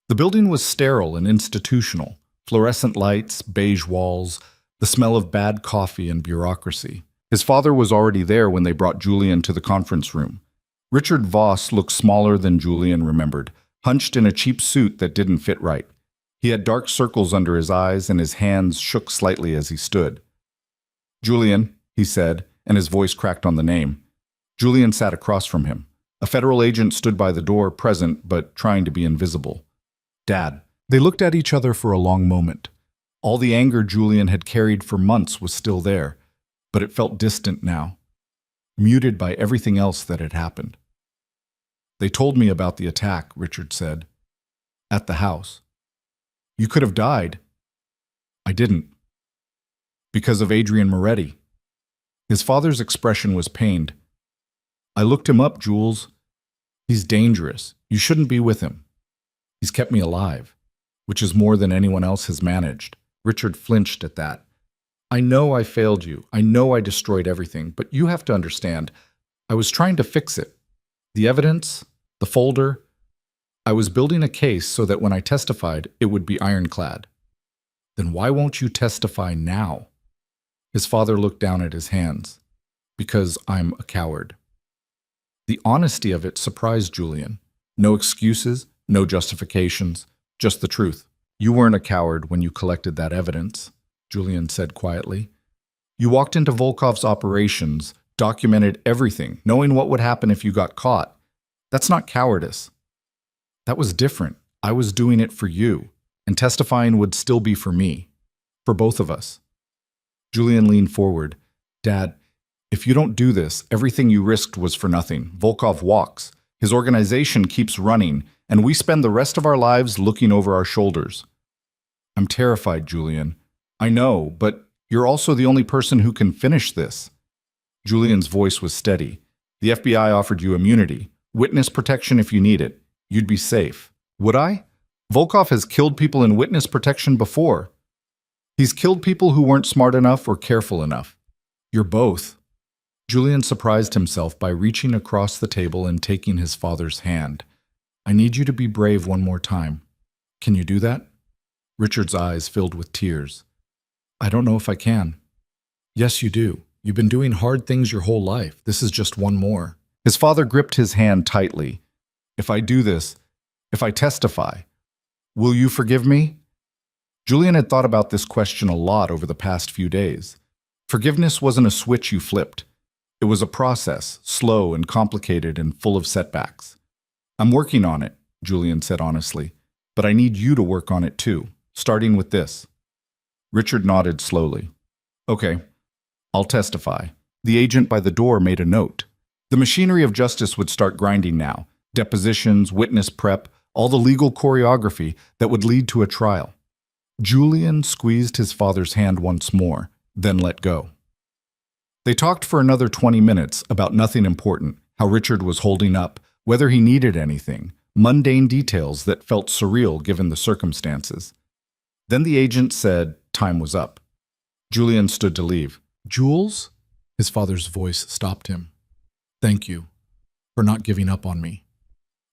The building was sterile and institutional. Fluorescent lights, beige walls, the smell of bad coffee and bureaucracy. His father was already there when they brought Julian to the conference room. Richard Voss looked smaller than Julian remembered, hunched in a cheap suit that didn't fit right. He had dark circles under his eyes and his hands shook slightly as he stood. Julian, he said, and his voice cracked on the name. Julian sat across from him. A federal agent stood by the door, present but trying to be invisible. Dad. They looked at each other for a long moment. All the anger Julian had carried for months was still there, but it felt distant now, muted by everything else that had happened. They told me about the attack, Richard said. At the house. You could have died. I didn't. Because of Adrian Moretti. His father's expression was pained. I looked him up, Jules. He's dangerous. You shouldn't be with him. He's kept me alive, which is more than anyone else has managed. Richard flinched at that. I know I failed you. I know I destroyed everything, but you have to understand, I was trying to fix it. The evidence, the folder, I was building a case so that when I testified, it would be ironclad. Then why won't you testify now? His father looked down at his hands. Because I'm a coward. The honesty of it surprised Julian. No excuses, no justifications, just the truth. You weren't a coward when you collected that evidence, Julian said quietly. You walked into Volkov's operations, documented everything, knowing what would happen if you got caught. That's not cowardice. That was different. I was doing it for you, and testifying would still be for me, for both of us. Julian leaned forward. Dad, if you don't do this, everything you risked was for nothing. Volkov walks. His organization keeps running, and we spend the rest of our lives looking over our shoulders. I'm terrified, Julian. I know, but you're also the only person who can finish this. Julian's voice was steady. The FBI offered you immunity, witness protection if you need it. You'd be safe. Would I? Volkov has killed people in witness protection before. He's killed people who weren't smart enough or careful enough. You're both. Julian surprised himself by reaching across the table and taking his father's hand. I need you to be brave one more time. Can you do that? Richard's eyes filled with tears. I don't know if I can. Yes, you do. You've been doing hard things your whole life. This is just one more. His father gripped his hand tightly. If I do this, if I testify, will you forgive me? Julian had thought about this question a lot over the past few days. Forgiveness wasn't a switch you flipped. It was a process, slow and complicated and full of setbacks. I'm working on it, Julian said honestly, but I need you to work on it too, starting with this. Richard nodded slowly. Okay, I'll testify. The agent by the door made a note. The machinery of justice would start grinding now. Depositions, witness prep, all the legal choreography that would lead to a trial. Julian squeezed his father's hand once more, then let go. They talked for another 20 minutes about nothing important, how Richard was holding up, whether he needed anything, mundane details that felt surreal given the circumstances. Then the agent said time was up. Julian stood to leave. Jules? His father's voice stopped him. Thank you for not giving up on me.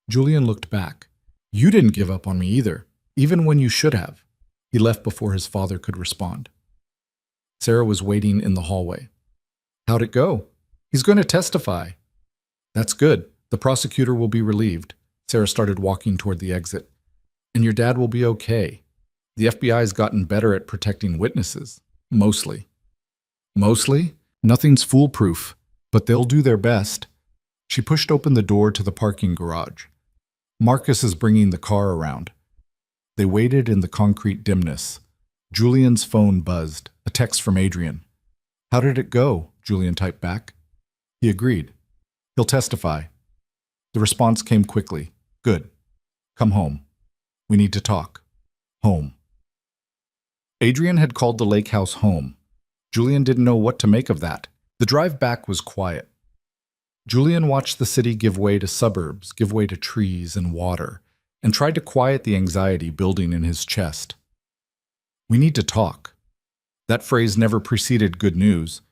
Julian looked back. You didn't give up on me either, even when you should have. He left before his father could respond. Sarah was waiting in the hallway. How'd it go? He's going to testify. That's good. The prosecutor will be relieved. Sarah started walking toward the exit. And your dad will be okay. The FBI's gotten better at protecting witnesses. Mostly. Mostly? Nothing's foolproof, but they'll do their best. She pushed open the door to the parking garage. Marcus is bringing the car around. They waited in the concrete dimness. Julian's phone buzzed, a text from Adrian. How did it go? Julian typed back. He agreed. He'll testify. The response came quickly. Good. Come home. We need to talk. Home. Adrian had called the lake house home. Julian didn't know what to make of that. The drive back was quiet. Julian watched the city give way to suburbs, give way to trees and water, and tried to quiet the anxiety building in his chest. We need to talk. That phrase never preceded good news.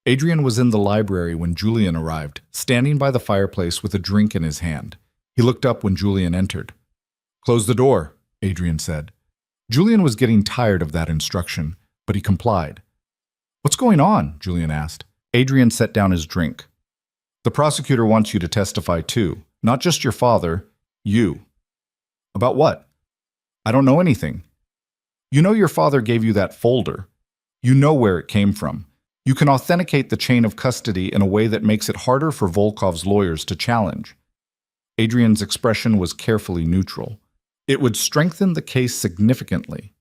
Adrian was in the library when Julian arrived, standing by the fireplace with a drink in his hand. He looked up when Julian entered. Close the door, Adrian said. Julian was getting tired of that instruction, but he complied. What's going on? Julian asked. Adrian set down his drink. The prosecutor wants you to testify too, not just your father, you. About what? I don't know anything. You know your father gave you that folder. You know where it came from. You can authenticate the chain of custody in a way that makes it harder for Volkov's lawyers to challenge. Adrian's expression was carefully neutral. It would strengthen the case significantly.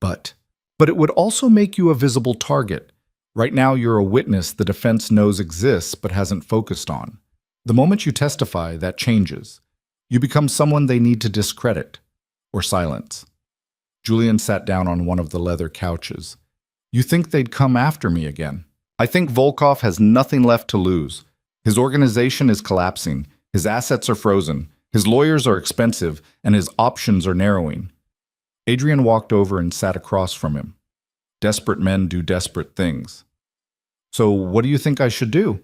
But it would also make you a visible target. Right now you're a witness the defense knows exists but hasn't focused on. The moment you testify, that changes. You become someone they need to discredit or silence. Julian sat down on one of the leather couches. You think they'd come after me again? I think Volkov has nothing left to lose. His organization is collapsing. His assets are frozen. His lawyers are expensive, and his options are narrowing. Adrian walked over and sat across from him. Desperate men do desperate things. So what do you think I should do?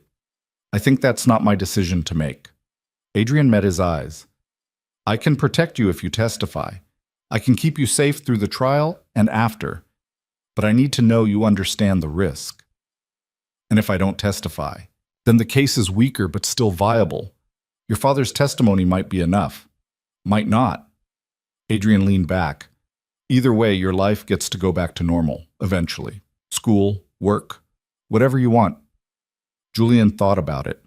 I think that's not my decision to make. Adrian met his eyes. I can protect you if you testify. I can keep you safe through the trial and after. But I need to know you understand the risk. And if I don't testify, then the case is weaker but still viable. Your father's testimony might be enough. Might not. Adrian leaned back. Either way, your life gets to go back to normal, eventually. School, work, whatever you want. Julian thought about it.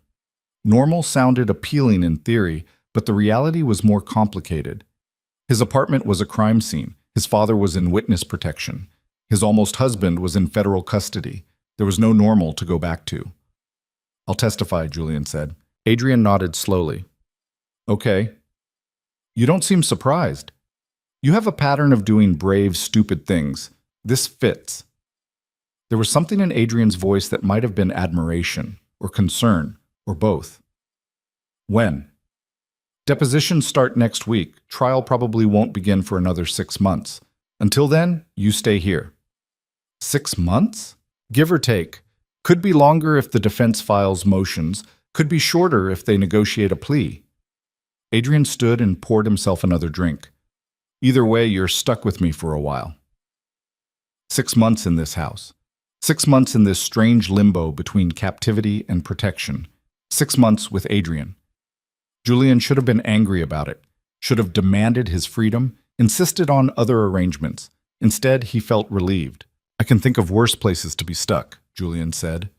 Normal sounded appealing in theory, but the reality was more complicated. His apartment was a crime scene. His father was in witness protection. His almost husband was in federal custody. There was no normal to go back to. I'll testify, Julian said. Adrian nodded slowly. Okay. You don't seem surprised. You have a pattern of doing brave, stupid things. This fits. There was something in Adrian's voice that might have been admiration, or concern, or both. When? Depositions start next week. Trial probably won't begin for another 6 months. Until then, you stay here. 6 months? Give or take. Could be longer if the defense files motions, could be shorter if they negotiate a plea. Adrian stood and poured himself another drink. Either way, you're stuck with me for a while. 6 months in this house. 6 months in this strange limbo between captivity and protection. 6 months with Adrian. Julian should have been angry about it, should have demanded his freedom, insisted on other arrangements. Instead, he felt relieved. I can think of worse places to be stuck, Julian said.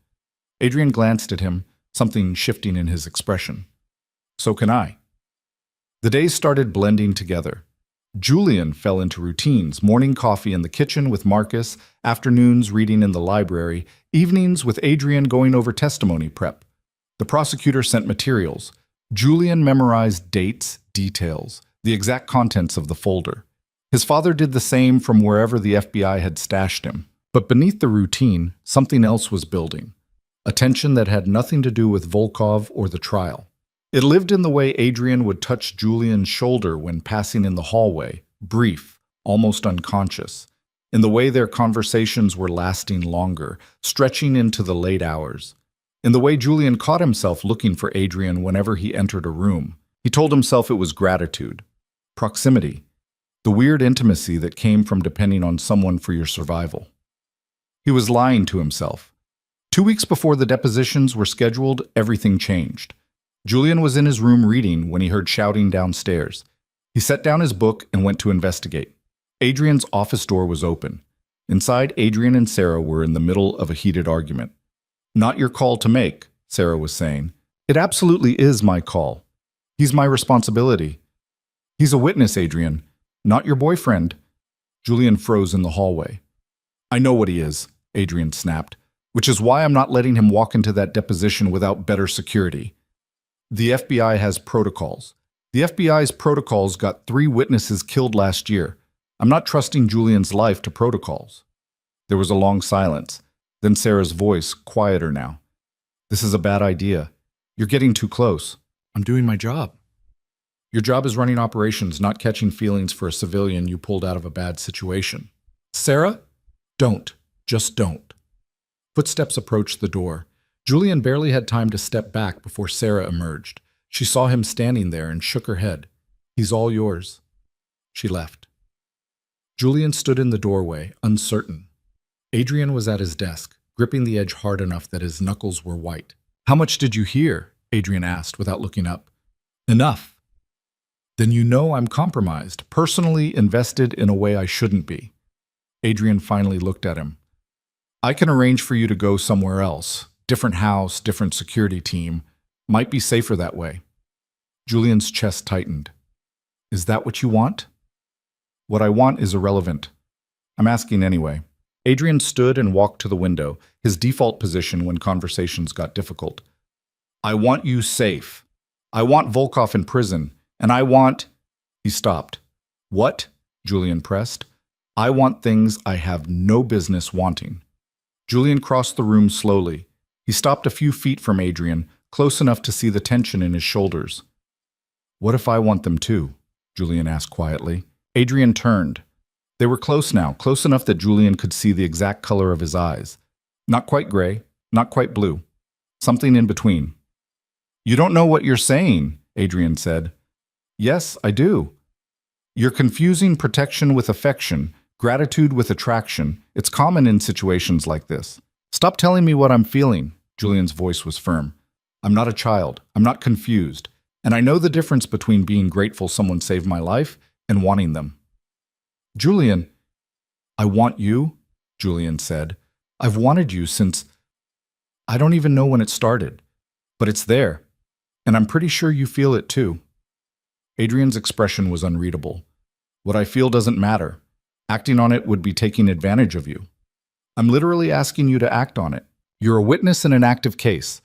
Adrian glanced at him, something shifting in his expression. So can I. The days started blending together. Julian fell into routines, morning coffee in the kitchen with Marcus, afternoons reading in the library, evenings with Adrian going over testimony prep. The prosecutor sent materials. Julian memorized dates, details, the exact contents of the folder. His father did the same from wherever the FBI had stashed him. But beneath the routine, something else was building. A tension that had nothing to do with Volkov or the trial. It lived in the way Adrian would touch Julian's shoulder when passing in the hallway, brief, almost unconscious. In the way their conversations were lasting longer, stretching into the late hours. In the way Julian caught himself looking for Adrian whenever he entered a room. He told himself it was gratitude, proximity, the weird intimacy that came from depending on someone for your survival. He was lying to himself. 2 weeks before the depositions were scheduled, everything changed. Julian was in his room reading when he heard shouting downstairs. He set down his book and went to investigate. Adrian's office door was open. Inside, Adrian and Sarah were in the middle of a heated argument. Not your call to make, Sarah was saying. It absolutely is my call. He's my responsibility. He's a witness, Adrian, not your boyfriend. Julian froze in the hallway. I know what he is, Adrian snapped, which is why I'm not letting him walk into that deposition without better security. The FBI has protocols. The FBI's protocols got 3 witnesses killed last year. I'm not trusting Julian's life to protocols. There was a long silence. Then Sarah's voice, quieter now. This is a bad idea. You're getting too close. I'm doing my job. Your job is running operations, not catching feelings for a civilian you pulled out of a bad situation. Sarah? Don't. Just don't. Footsteps approached the door. Julian barely had time to step back before Sarah emerged. She saw him standing there and shook her head. He's all yours. She left. Julian stood in the doorway, uncertain. Adrian was at his desk, gripping the edge hard enough that his knuckles were white. How much did you hear? Adrian asked without looking up. Enough. Then you know I'm compromised, personally invested in a way I shouldn't be. Adrian finally looked at him. I can arrange for you to go somewhere else. Different house, different security team. Might be safer that way. Julian's chest tightened. Is that what you want? What I want is irrelevant. I'm asking anyway. Adrian stood and walked to the window, his default position when conversations got difficult. I want you safe. I want Volkov in prison, and I want... He stopped. What? Julian pressed. I want things I have no business wanting. Julian crossed the room slowly. He stopped a few feet from Adrian, close enough to see the tension in his shoulders. What if I want them too? Julian asked quietly. Adrian turned. They were close now, close enough that Julian could see the exact color of his eyes. Not quite gray, not quite blue. Something in between. You don't know what you're saying, Adrian said. Yes, I do. You're confusing protection with affection, gratitude with attraction. It's common in situations like this. Stop telling me what I'm feeling. Julian's voice was firm. I'm not a child. I'm not confused. And I know the difference between being grateful someone saved my life and wanting them. Julian, I want you, Julian said. I've wanted you since... I don't even know when it started. But it's there. And I'm pretty sure you feel it too. Adrian's expression was unreadable. What I feel doesn't matter. Acting on it would be taking advantage of you. I'm literally asking you to act on it. You're a witness in an active case.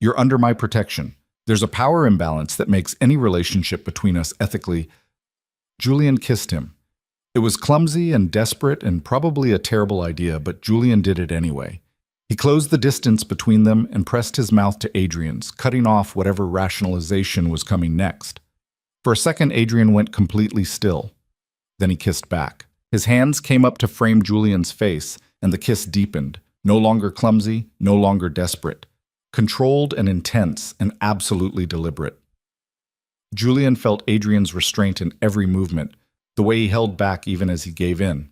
You're under my protection. There's a power imbalance that makes any relationship between us ethically... Julian kissed him. It was clumsy and desperate and probably a terrible idea, but Julian did it anyway. He closed the distance between them and pressed his mouth to Adrian's, cutting off whatever rationalization was coming next. For a second, Adrian went completely still. Then he kissed back. His hands came up to frame Julian's face, and the kiss deepened, no longer clumsy, no longer desperate. Controlled and intense and absolutely deliberate. Julian felt Adrian's restraint in every movement, the way he held back even as he gave in.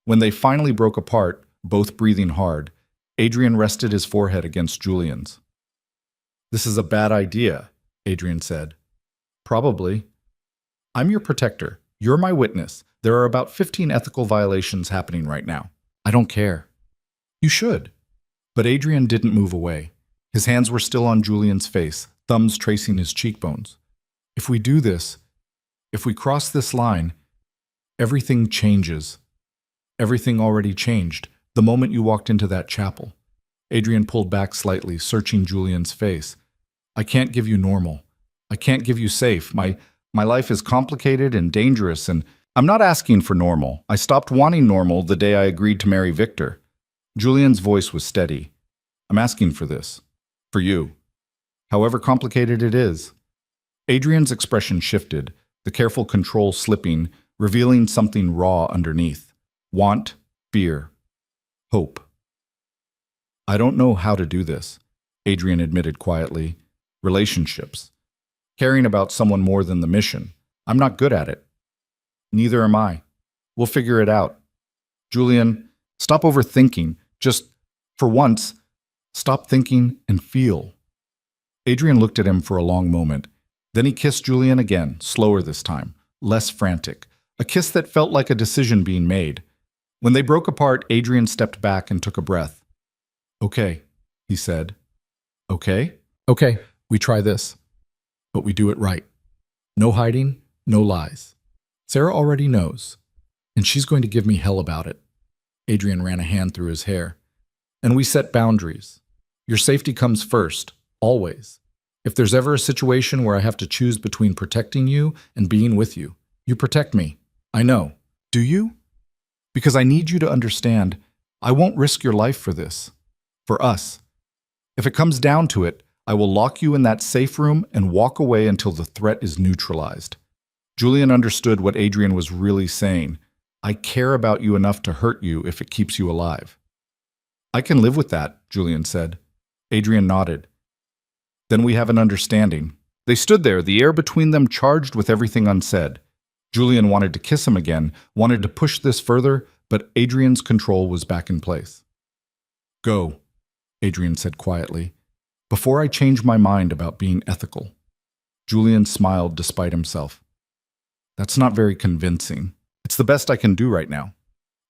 When they finally broke apart, both breathing hard, Adrian rested his forehead against Julian's. This is a bad idea, Adrian said. Probably. I'm your protector. You're my witness. There are about 15 ethical violations happening right now. I don't care. You should. But Adrian didn't move away. His hands were still on Julian's face, thumbs tracing his cheekbones. If we do this, if we cross this line, everything changes. Everything already changed the moment you walked into that chapel. Adrian pulled back slightly, searching Julian's face. I can't give you normal. I can't give you safe. My life is complicated and dangerous, and I'm not asking for normal. I stopped wanting normal the day I agreed to marry Victor. Julian's voice was steady. I'm asking for this. For you. However complicated it is. Adrian's expression shifted, the careful control slipping, revealing something raw underneath. Want, fear, hope. I don't know how to do this, Adrian admitted quietly. Relationships. Caring about someone more than the mission. I'm not good at it. Neither am I. We'll figure it out. Julian, stop overthinking. Just, for once, stop thinking and feel. Adrian looked at him for a long moment. Then he kissed Julian again, slower this time, less frantic. A kiss that felt like a decision being made. When they broke apart, Adrian stepped back and took a breath. Okay, he said. Okay? Okay, we try this. But we do it right. No hiding, no lies. Sarah already knows, and she's going to give me hell about it. Adrian ran a hand through his hair. And we set boundaries. Your safety comes first, always. If there's ever a situation where I have to choose between protecting you and being with you, you protect me. I know. Do you? Because I need you to understand, I won't risk your life for this. For us. If it comes down to it, I will lock you in that safe room and walk away until the threat is neutralized. Julian understood what Adrian was really saying. I care about you enough to hurt you if it keeps you alive. I can live with that, Julian said. Adrian nodded. Then we have an understanding. They stood there, the air between them charged with everything unsaid. Julian wanted to kiss him again, wanted to push this further, but Adrian's control was back in place. Go, Adrian said quietly, before I change my mind about being ethical. Julian smiled despite himself. That's not very convincing. It's the best I can do right now.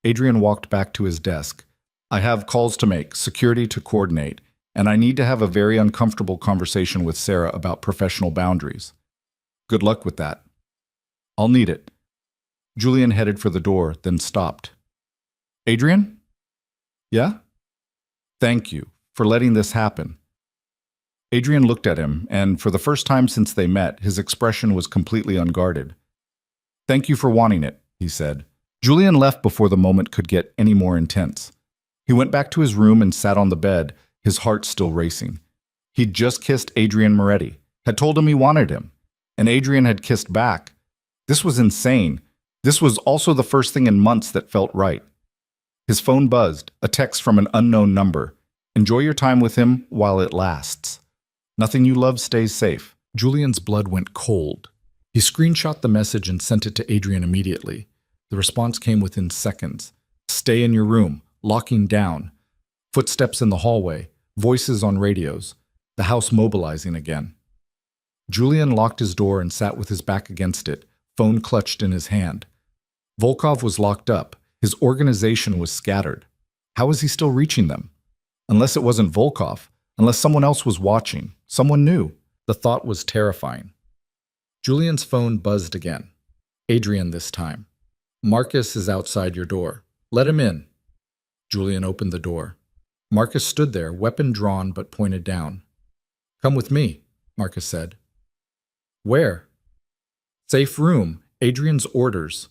Adrian walked back to his desk. I have calls to make, security to coordinate, and I need to have a very uncomfortable conversation with Sarah about professional boundaries. Good luck with that. I'll need it. Julian headed for the door, then stopped. Adrian? Yeah? Thank you for letting this happen. Adrian looked at him, and for the first time since they met, his expression was completely unguarded. Thank you for wanting it, he said. Julian left before the moment could get any more intense. He went back to his room and sat on the bed, his heart still racing. He'd just kissed Adrian Moretti, had told him he wanted him, and Adrian had kissed back. This was insane. This was also the first thing in months that felt right. His phone buzzed, a text from an unknown number. Enjoy your time with him while it lasts. Nothing you love stays safe. Julian's blood went cold. He screenshot the message and sent it to Adrian immediately. The response came within seconds. Stay in your room, locking down. Footsteps in the hallway, voices on radios, the house mobilizing again. Julian locked his door and sat with his back against it, phone clutched in his hand. Volkov was locked up. His organization was scattered. How was he still reaching them? Unless it wasn't Volkov, unless someone else was watching, someone new. The thought was terrifying. Julian's phone buzzed again. Adrian this time. Marcus is outside your door. Let him in. Julian opened the door. Marcus stood there, weapon drawn but pointed down. Come with me, Marcus said. Where? Safe room. Adrian's orders.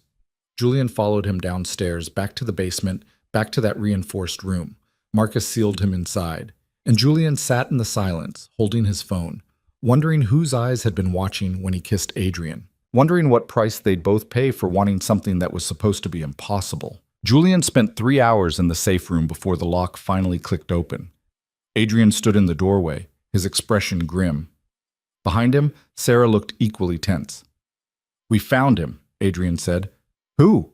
Julian followed him downstairs, back to the basement, back to that reinforced room. Marcus sealed him inside, and Julian sat in the silence, holding his phone, wondering whose eyes had been watching when he kissed Adrian, wondering what price they'd both pay for wanting something that was supposed to be impossible. Julian spent 3 hours in the safe room before the lock finally clicked open. Adrian stood in the doorway, his expression grim. Behind him, Sarah looked equally tense. We found him, Adrian said. Who?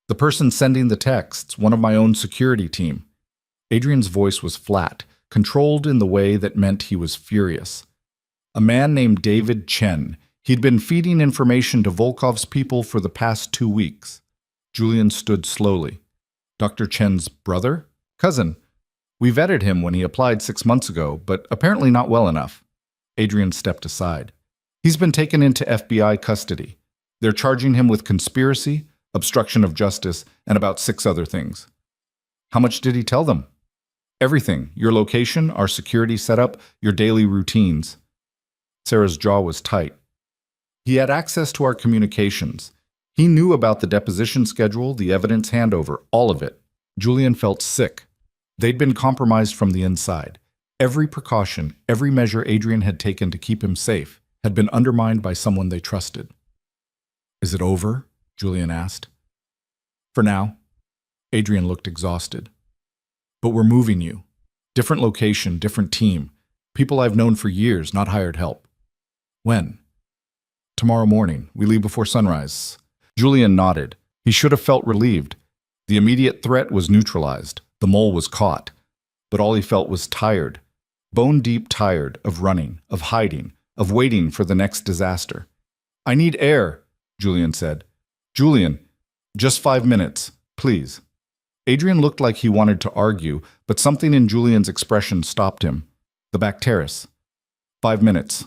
The person sending the texts, one of my own security team. Adrian's voice was flat, controlled in the way that meant he was furious. A man named David Chen. He'd been feeding information to Volkov's people for the past 2 weeks. Julian stood slowly. Dr. Chen's brother? Cousin. We vetted him when he applied 6 months ago, but apparently not well enough. Adrian stepped aside. He's been taken into FBI custody. They're charging him with conspiracy, obstruction of justice, and about 6 other things. How much did he tell them? Everything. Your location, our security setup, your daily routines. Sarah's jaw was tight. He had access to our communications. He knew about the deposition schedule, the evidence handover, all of it. Julian felt sick. They'd been compromised from the inside. Every precaution, every measure Adrian had taken to keep him safe had been undermined by someone they trusted. Is it over? Julian asked. For now. Adrian looked exhausted. But we're moving you. Different location, different team. People I've known for years, not hired help. When? Tomorrow morning. We leave before sunrise. Julian nodded. He should have felt relieved. The immediate threat was neutralized. The mole was caught. But all he felt was tired. Bone-deep tired of running, of hiding, of waiting for the next disaster. I need air, Julian said. Julian, just 5 minutes, please. Adrian looked like he wanted to argue, but something in Julian's expression stopped him. The back terrace. 5 minutes.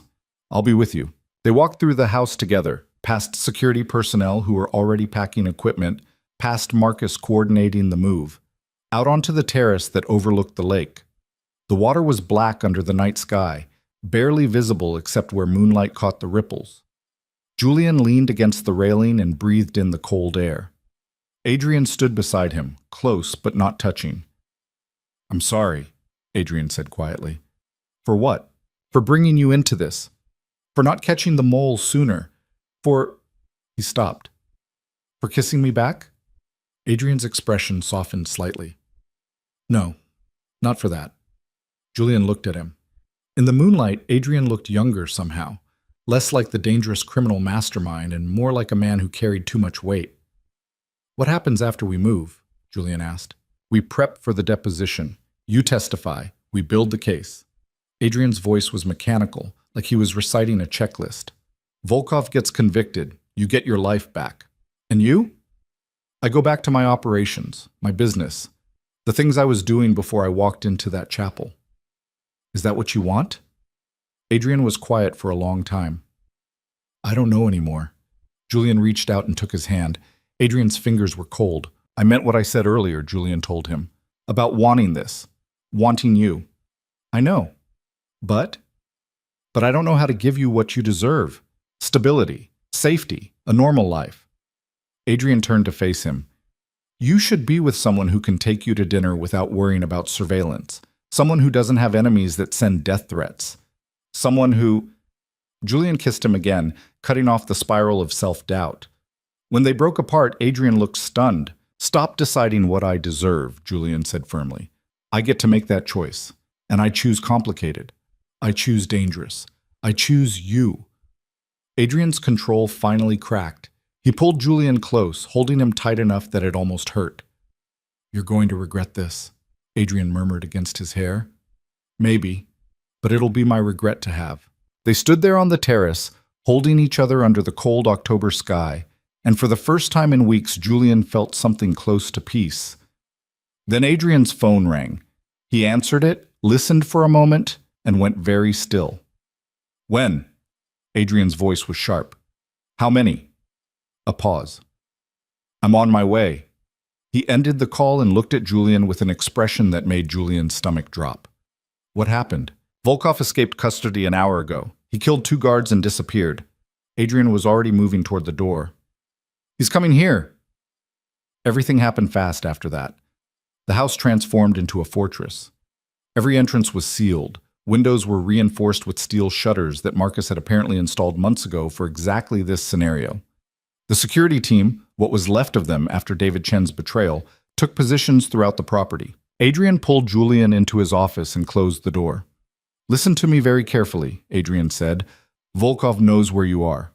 I'll be with you. They walked through the house together, past security personnel who were already packing equipment, past Marcus coordinating the move, out onto the terrace that overlooked the lake. The water was black under the night sky, barely visible except where moonlight caught the ripples. Julian leaned against the railing and breathed in the cold air. Adrian stood beside him, close but not touching. "I'm sorry," Adrian said quietly. "For what? For bringing you into this. For not catching the mole sooner. For—" He stopped. "For kissing me back?" Adrian's expression softened slightly. "No, not for that." Julian looked at him. In the moonlight, Adrian looked younger somehow, less like the dangerous criminal mastermind and more like a man who carried too much weight. "What happens after we move?" Julian asked. "We prep for the deposition. You testify. We build the case." Adrian's voice was mechanical, like he was reciting a checklist. "Volkov gets convicted. You get your life back. And you?" "I go back to my operations, my business, the things I was doing before I walked into that chapel." "Is that what you want?" Adrian was quiet for a long time. "I don't know anymore." Julian reached out and took his hand. Adrian's fingers were cold. "I meant what I said earlier," Julian told him. "About wanting this. Wanting you." "I know. But I don't know how to give you what you deserve. Stability, safety, a normal life." Adrian turned to face him. "You should be with someone who can take you to dinner without worrying about surveillance. Someone who doesn't have enemies that send death threats. Someone who—" Julian kissed him again, cutting off the spiral of self-doubt. When they broke apart, Adrian looked stunned. "Stop deciding what I deserve," Julian said firmly. "I get to make that choice. And I choose complicated. I choose dangerous. I choose you." Adrian's control finally cracked. He pulled Julian close, holding him tight enough that it almost hurt. "You're going to regret this," Adrian murmured against his hair. "Maybe, but it'll be my regret to have." They stood there on the terrace, holding each other under the cold October sky, and for the first time in weeks, Julian felt something close to peace. Then Adrian's phone rang. He answered it, listened for a moment, and went very still. "When?" Adrian's voice was sharp. "How many?" A pause. "I'm on my way." He ended the call and looked at Julian with an expression that made Julian's stomach drop. "What happened?" "Volkov escaped custody an hour ago. He killed 2 guards and disappeared." Adrian was already moving toward the door. "He's coming here." Everything happened fast after that. The house transformed into a fortress. Every entrance was sealed. Windows were reinforced with steel shutters that Marcus had apparently installed months ago for exactly this scenario. The security team, what was left of them after David Chen's betrayal, took positions throughout the property. Adrian pulled Julian into his office and closed the door. "Listen to me very carefully," Adrian said. "Volkov knows where you are.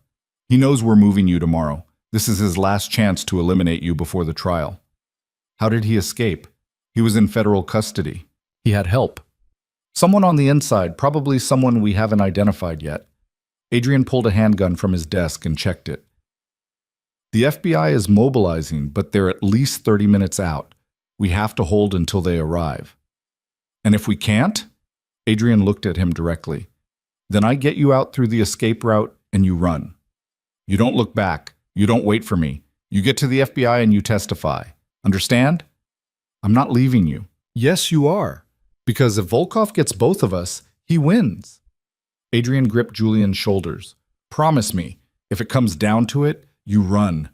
He knows we're moving you tomorrow. This is his last chance to eliminate you before the trial." "How did he escape?" "He was in federal custody. He had help. Someone on the inside, probably someone we haven't identified yet." Adrian pulled a handgun from his desk and checked it. "The FBI is mobilizing, but they're at least 30 minutes out. We have to hold until they arrive." "And if we can't?" Adrian looked at him directly. "Then I get you out through the escape route and you run. You don't look back. You don't wait for me. You get to the FBI and you testify. Understand? I'm not leaving you." "Yes, you are. Because if Volkov gets both of us, he wins." Adrian gripped Julian's shoulders. "Promise me, if it comes down to it, you run."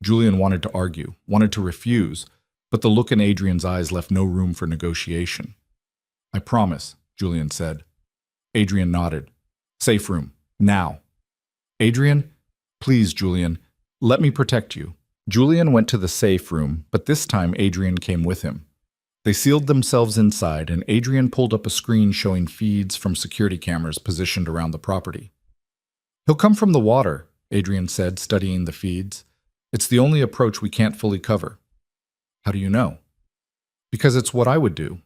Julian wanted to argue, wanted to refuse, but the look in Adrian's eyes left no room for negotiation. "I promise," Julian said. Adrian nodded. "Safe room. Now." "Adrian? Please, Julian. Let me protect you." Julian went to the safe room, but this time Adrian came with him. They sealed themselves inside, and Adrian pulled up a screen showing feeds from security cameras positioned around the property. "He'll come from the water," Adrian said, studying the feeds. "It's the only approach we can't fully cover." "How do you know?" "Because it's what I would do."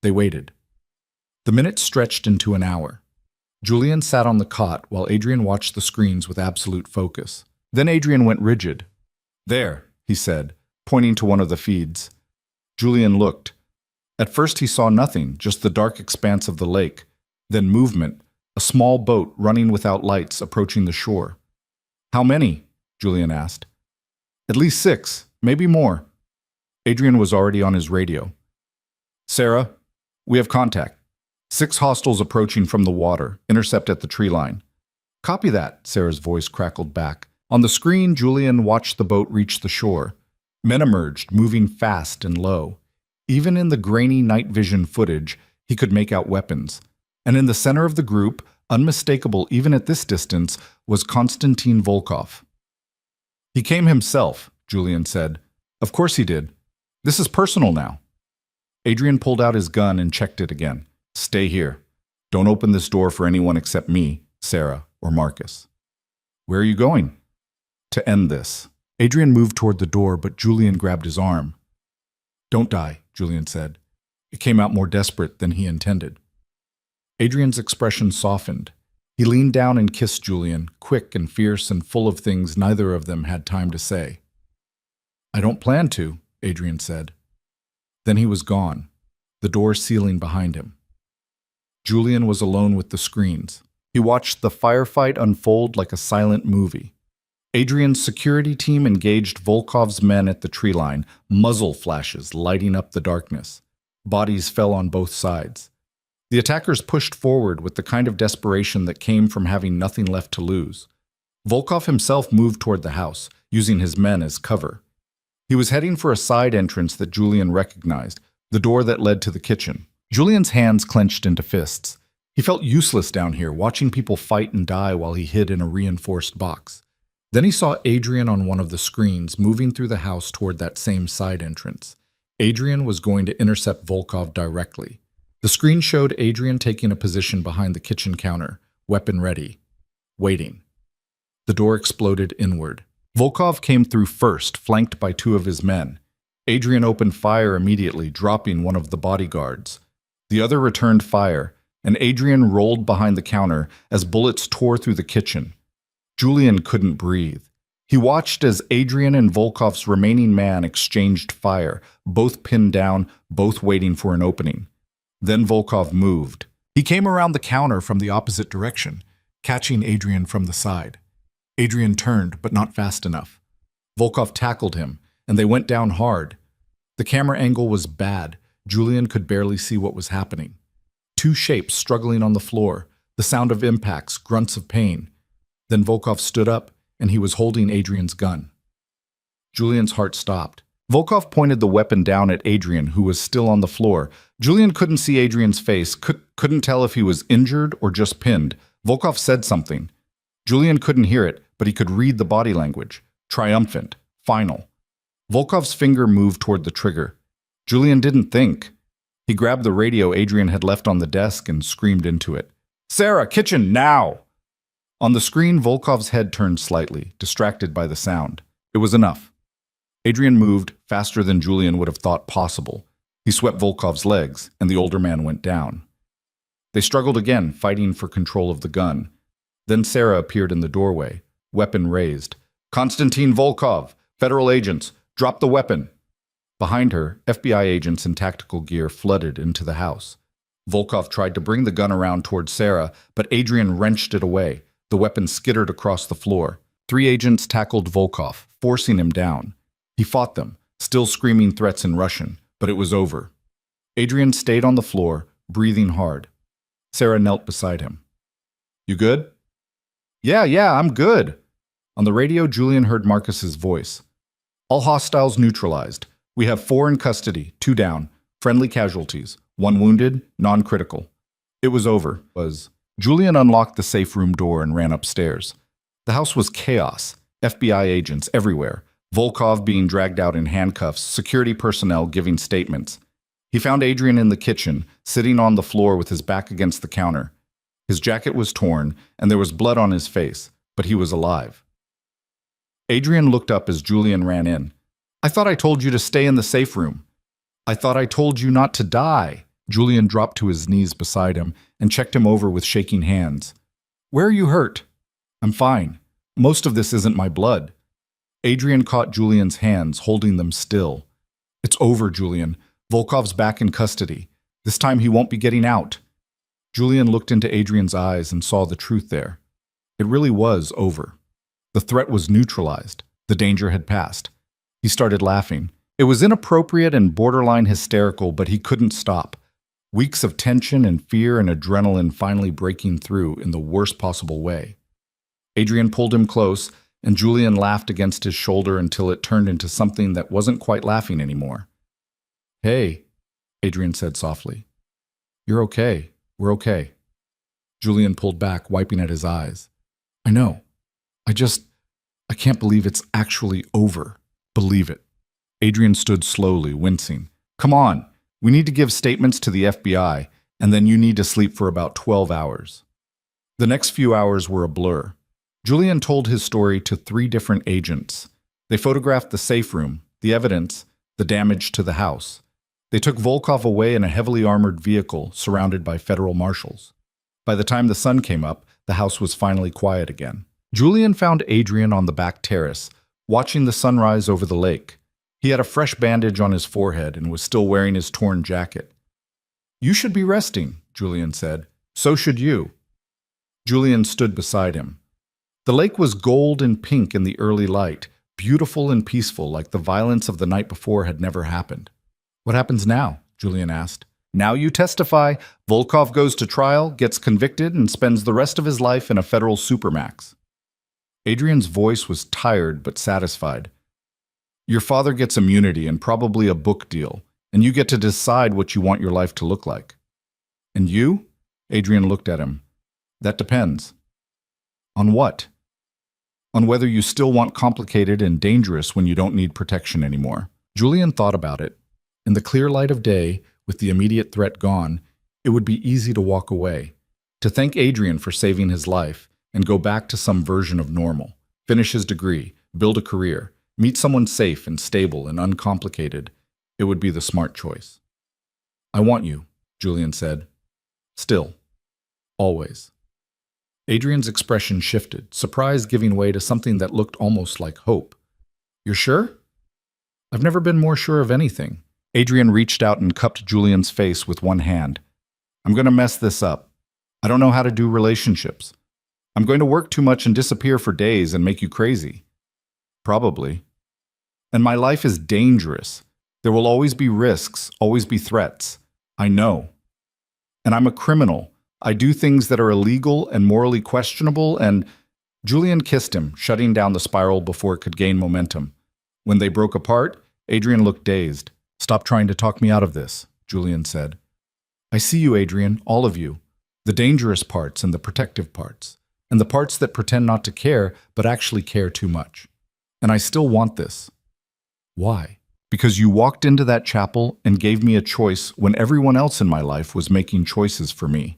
They waited. The minutes stretched into an hour. Julian sat on the cot while Adrian watched the screens with absolute focus. Then Adrian went rigid. "There," he said, pointing to one of the feeds. Julian looked. At first he saw nothing, just the dark expanse of the lake. Then movement, a small boat running without lights approaching the shore. "How many?" Julian asked. "At least 6, maybe more." Adrian was already on his radio. "Sarah, we have contact. 6 hostiles approaching from the water. Intercept at the tree line. Copy that, Sarah's voice crackled back. On the screen, Julian watched the boat reach the shore. Men emerged, moving fast and low. Even in the grainy night vision footage, he could make out weapons. And in the center of the group, unmistakable even at this distance, was Konstantin Volkov. He came himself, Julian said. Of course he did. This is personal now. Adrian pulled out his gun and checked it again. Stay here. Don't open this door for anyone except me, Sarah, or Marcus. Where are you going? To end this. Adrian moved toward the door, but Julian grabbed his arm. Don't die, Julian said. It came out more desperate than he intended. Adrian's expression softened. He leaned down and kissed Julian, quick and fierce and full of things neither of them had time to say. I don't plan to, Adrian said. Then he was gone, the door sealing behind him. Julian was alone with the screens. He watched the firefight unfold like a silent movie. Adrian's security team engaged Volkov's men at the tree line, muzzle flashes lighting up the darkness. Bodies fell on both sides. The attackers pushed forward with the kind of desperation that came from having nothing left to lose. Volkov himself moved toward the house, using his men as cover. He was heading for a side entrance that Julian recognized, the door that led to the kitchen. Julian's hands clenched into fists. He felt useless down here, watching people fight and die while he hid in a reinforced box. Then he saw Adrian on one of the screens, moving through the house toward that same side entrance. Adrian was going to intercept Volkov directly. The screen showed Adrian taking a position behind the kitchen counter, weapon ready, waiting. The door exploded inward. Volkov came through first, flanked by 2 of his men. Adrian opened fire immediately, dropping one of the bodyguards. The other returned fire, and Adrian rolled behind the counter as bullets tore through the kitchen. Julian couldn't breathe. He watched as Adrian and Volkov's remaining man exchanged fire, both pinned down, both waiting for an opening. Then Volkov moved. He came around the counter from the opposite direction, catching Adrian from the side. Adrian turned, but not fast enough. Volkov tackled him, and they went down hard. The camera angle was bad. Julian could barely see what was happening. 2 shapes struggling on the floor, the sound of impacts, grunts of pain. Then Volkov stood up, and he was holding Adrian's gun. Julian's heart stopped. Volkov pointed the weapon down at Adrian, who was still on the floor. Julian couldn't see Adrian's face, couldn't tell if he was injured or just pinned. Volkov said something. Julian couldn't hear it, but he could read the body language. Triumphant. Final. Volkov's finger moved toward the trigger. Julian didn't think. He grabbed the radio Adrian had left on the desk and screamed into it. Sarah, kitchen, now! On the screen, Volkov's head turned slightly, distracted by the sound. It was enough. Adrian moved faster than Julian would have thought possible. He swept Volkov's legs, and the older man went down. They struggled again, fighting for control of the gun. Then Sarah appeared in the doorway, weapon raised. Konstantin Volkov, federal agents, drop the weapon. Behind her, FBI agents in tactical gear flooded into the house. Volkov tried to bring the gun around toward Sarah, but Adrian wrenched it away. The weapon skittered across the floor. 3 agents tackled Volkov, forcing him down. He fought them, still screaming threats in Russian, but it was over. Adrian stayed on the floor, breathing hard. Sarah knelt beside him. You good? Yeah, I'm good. On the radio, Julian heard Marcus's voice. All hostiles neutralized. We have 4 in custody, 2 down, friendly casualties, 1 wounded, non-critical. It was over, Julian unlocked the safe room door and ran upstairs. The house was chaos, FBI agents everywhere, Volkov being dragged out in handcuffs, security personnel giving statements. He found Adrian in the kitchen, sitting on the floor with his back against the counter. His jacket was torn, and there was blood on his face, but he was alive. Adrian looked up as Julian ran in. I thought I told you to stay in the safe room. I thought I told you not to die. Julian dropped to his knees beside him and checked him over with shaking hands. Where are you hurt? I'm fine. Most of this isn't my blood. Adrian caught Julian's hands, holding them still. It's over, Julian. Volkov's back in custody. This time he won't be getting out. Julian looked into Adrian's eyes and saw the truth there. It really was over. The threat was neutralized. The danger had passed. He started laughing. It was inappropriate and borderline hysterical, but he couldn't stop. Weeks of tension and fear and adrenaline finally breaking through in the worst possible way. Adrian pulled him close, and Julian laughed against his shoulder until it turned into something that wasn't quite laughing anymore. "Hey," Adrian said softly. "You're okay. We're okay." Julian pulled back, wiping at his eyes. "I know. I can't believe it's actually over. Believe it." Adrian stood slowly, wincing. "Come on. We need to give statements to the FBI, and then you need to sleep for about 12 hours. The next few hours were a blur. Julian told his story to 3 different agents. They photographed the safe room, the evidence, the damage to the house. They took Volkov away in a heavily armored vehicle surrounded by federal marshals. By the time the sun came up, the house was finally quiet again. Julian found Adrian on the back terrace, watching the sunrise over the lake. He had a fresh bandage on his forehead and was still wearing his torn jacket. "You should be resting," Julian said. "So should you." Julian stood beside him. The lake was gold and pink in the early light, beautiful and peaceful, like the violence of the night before had never happened. "What happens now?" Julian asked. "Now you testify. Volkov goes to trial, gets convicted, and spends the rest of his life in a federal supermax." Adrian's voice was tired but satisfied. "Your father gets immunity and probably a book deal, and you get to decide what you want your life to look like." "And you?" Adrian looked at him. "That depends." "On what?" "On whether you still want complicated and dangerous when you don't need protection anymore." Julian thought about it. In the clear light of day, with the immediate threat gone, it would be easy to walk away, to thank Adrian for saving his life, and go back to some version of normal, finish his degree, build a career, meet someone safe and stable and uncomplicated. It would be the smart choice. "I want you," Julian said. "Still. Always." Adrian's expression shifted, surprise giving way to something that looked almost like hope. "You're sure?" "I've never been more sure of anything." Adrian reached out and cupped Julian's face with one hand. "I'm going to mess this up. I don't know how to do relationships. I'm going to work too much and disappear for days and make you crazy." "Probably." "And my life is dangerous. There will always be risks, always be threats. I know. And I'm a criminal. I do things that are illegal and morally questionable and—" Julian kissed him, shutting down the spiral before it could gain momentum. When they broke apart, Adrian looked dazed. "Stop trying to talk me out of this," Julian said. "I see you, Adrian, all of you. The dangerous parts and the protective parts. And the parts that pretend not to care, but actually care too much. And I still want this." "Why?" "Because you walked into that chapel and gave me a choice when everyone else in my life was making choices for me.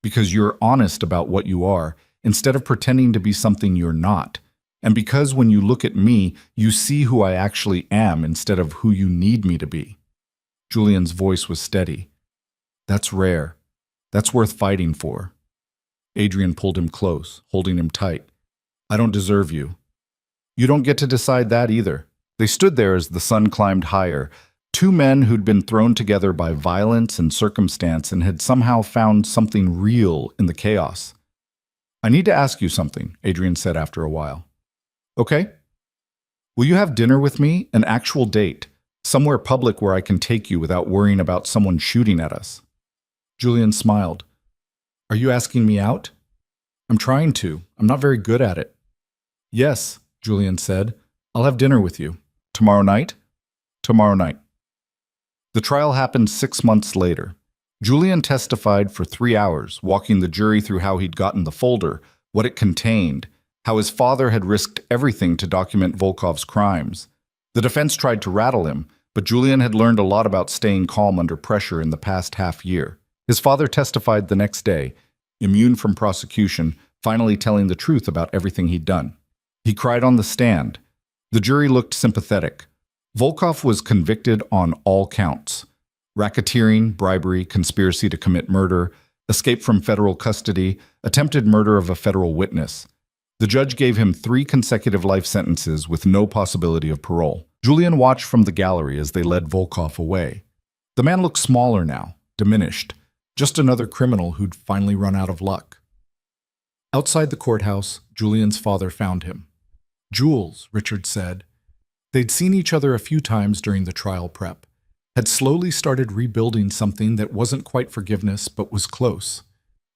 Because you're honest about what you are, instead of pretending to be something you're not. And because when you look at me, you see who I actually am instead of who you need me to be." Julian's voice was steady. "That's rare. That's worth fighting for." Adrian pulled him close, holding him tight. "I don't deserve you." "You don't get to decide that either." They stood there as the sun climbed higher, 2 men who'd been thrown together by violence and circumstance and had somehow found something real in the chaos. "I need to ask you something," Adrian said after a while. "Okay. Will you have dinner with me, an actual date, somewhere public where I can take you without worrying about someone shooting at us?" Julian smiled. "Are you asking me out?" "I'm trying to. I'm not very good at it." "Yes," Julian said. "I'll have dinner with you. Tomorrow night?" "Tomorrow night." The trial happened 6 months later. Julian testified for 3 hours, walking the jury through how he'd gotten the folder, what it contained, how his father had risked everything to document Volkov's crimes. The defense tried to rattle him, but Julian had learned a lot about staying calm under pressure in the past half year. His father testified the next day, immune from prosecution, finally telling the truth about everything he'd done. He cried on the stand. The jury looked sympathetic. Volkov was convicted on all counts: racketeering, bribery, conspiracy to commit murder, escape from federal custody, attempted murder of a federal witness. The judge gave him 3 consecutive life sentences with no possibility of parole. Julian watched from the gallery as they led Volkov away. The man looked smaller now, diminished, just another criminal who'd finally run out of luck. Outside the courthouse, Julian's father found him. "Jules," Richard said. They'd seen each other a few times during the trial prep, had slowly started rebuilding something that wasn't quite forgiveness but was close.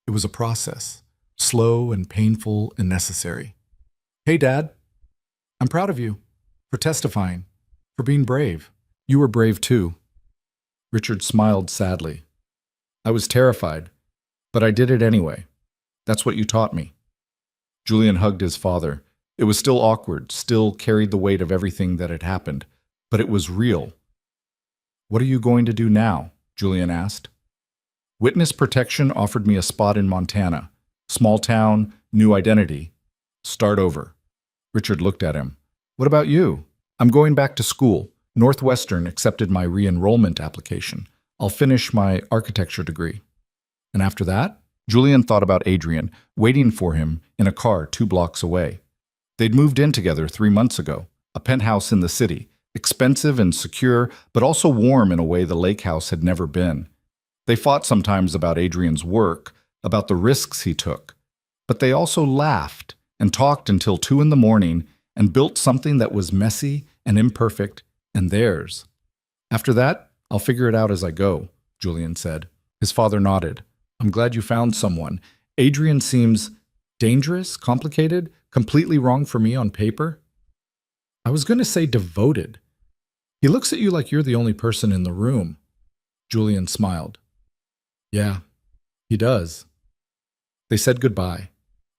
It was a process, slow and painful and necessary. "Hey, Dad, I'm proud of you for testifying, for being brave. You were brave too." Richard smiled sadly. "I was terrified, but I did it anyway. That's what you taught me." Julian hugged his father. It was still awkward, still carried the weight of everything that had happened, but it was real. "What are you going to do now?" Julian asked. "Witness protection offered me a spot in Montana. Small town, new identity. Start over." Richard looked at him. "What about you?" "I'm going back to school. Northwestern accepted my re-enrollment application. I'll finish my architecture degree." "And after that?" Julian thought about Adrian, waiting for him in a car 2 blocks away. They'd moved in together 3 months ago, a penthouse in the city, expensive and secure, but also warm in a way the lake house had never been. They fought sometimes about Adrian's work, about the risks he took, but they also laughed and talked until 2 in the morning and built something that was messy and imperfect and theirs. "After that, I'll figure it out as I go," Julian said. His father nodded. "I'm glad you found someone. Adrian seems dangerous, complicated, completely wrong for me on paper. I was going to say devoted. He looks at you like you're the only person in the room." Julian smiled. "Yeah, he does." They said goodbye.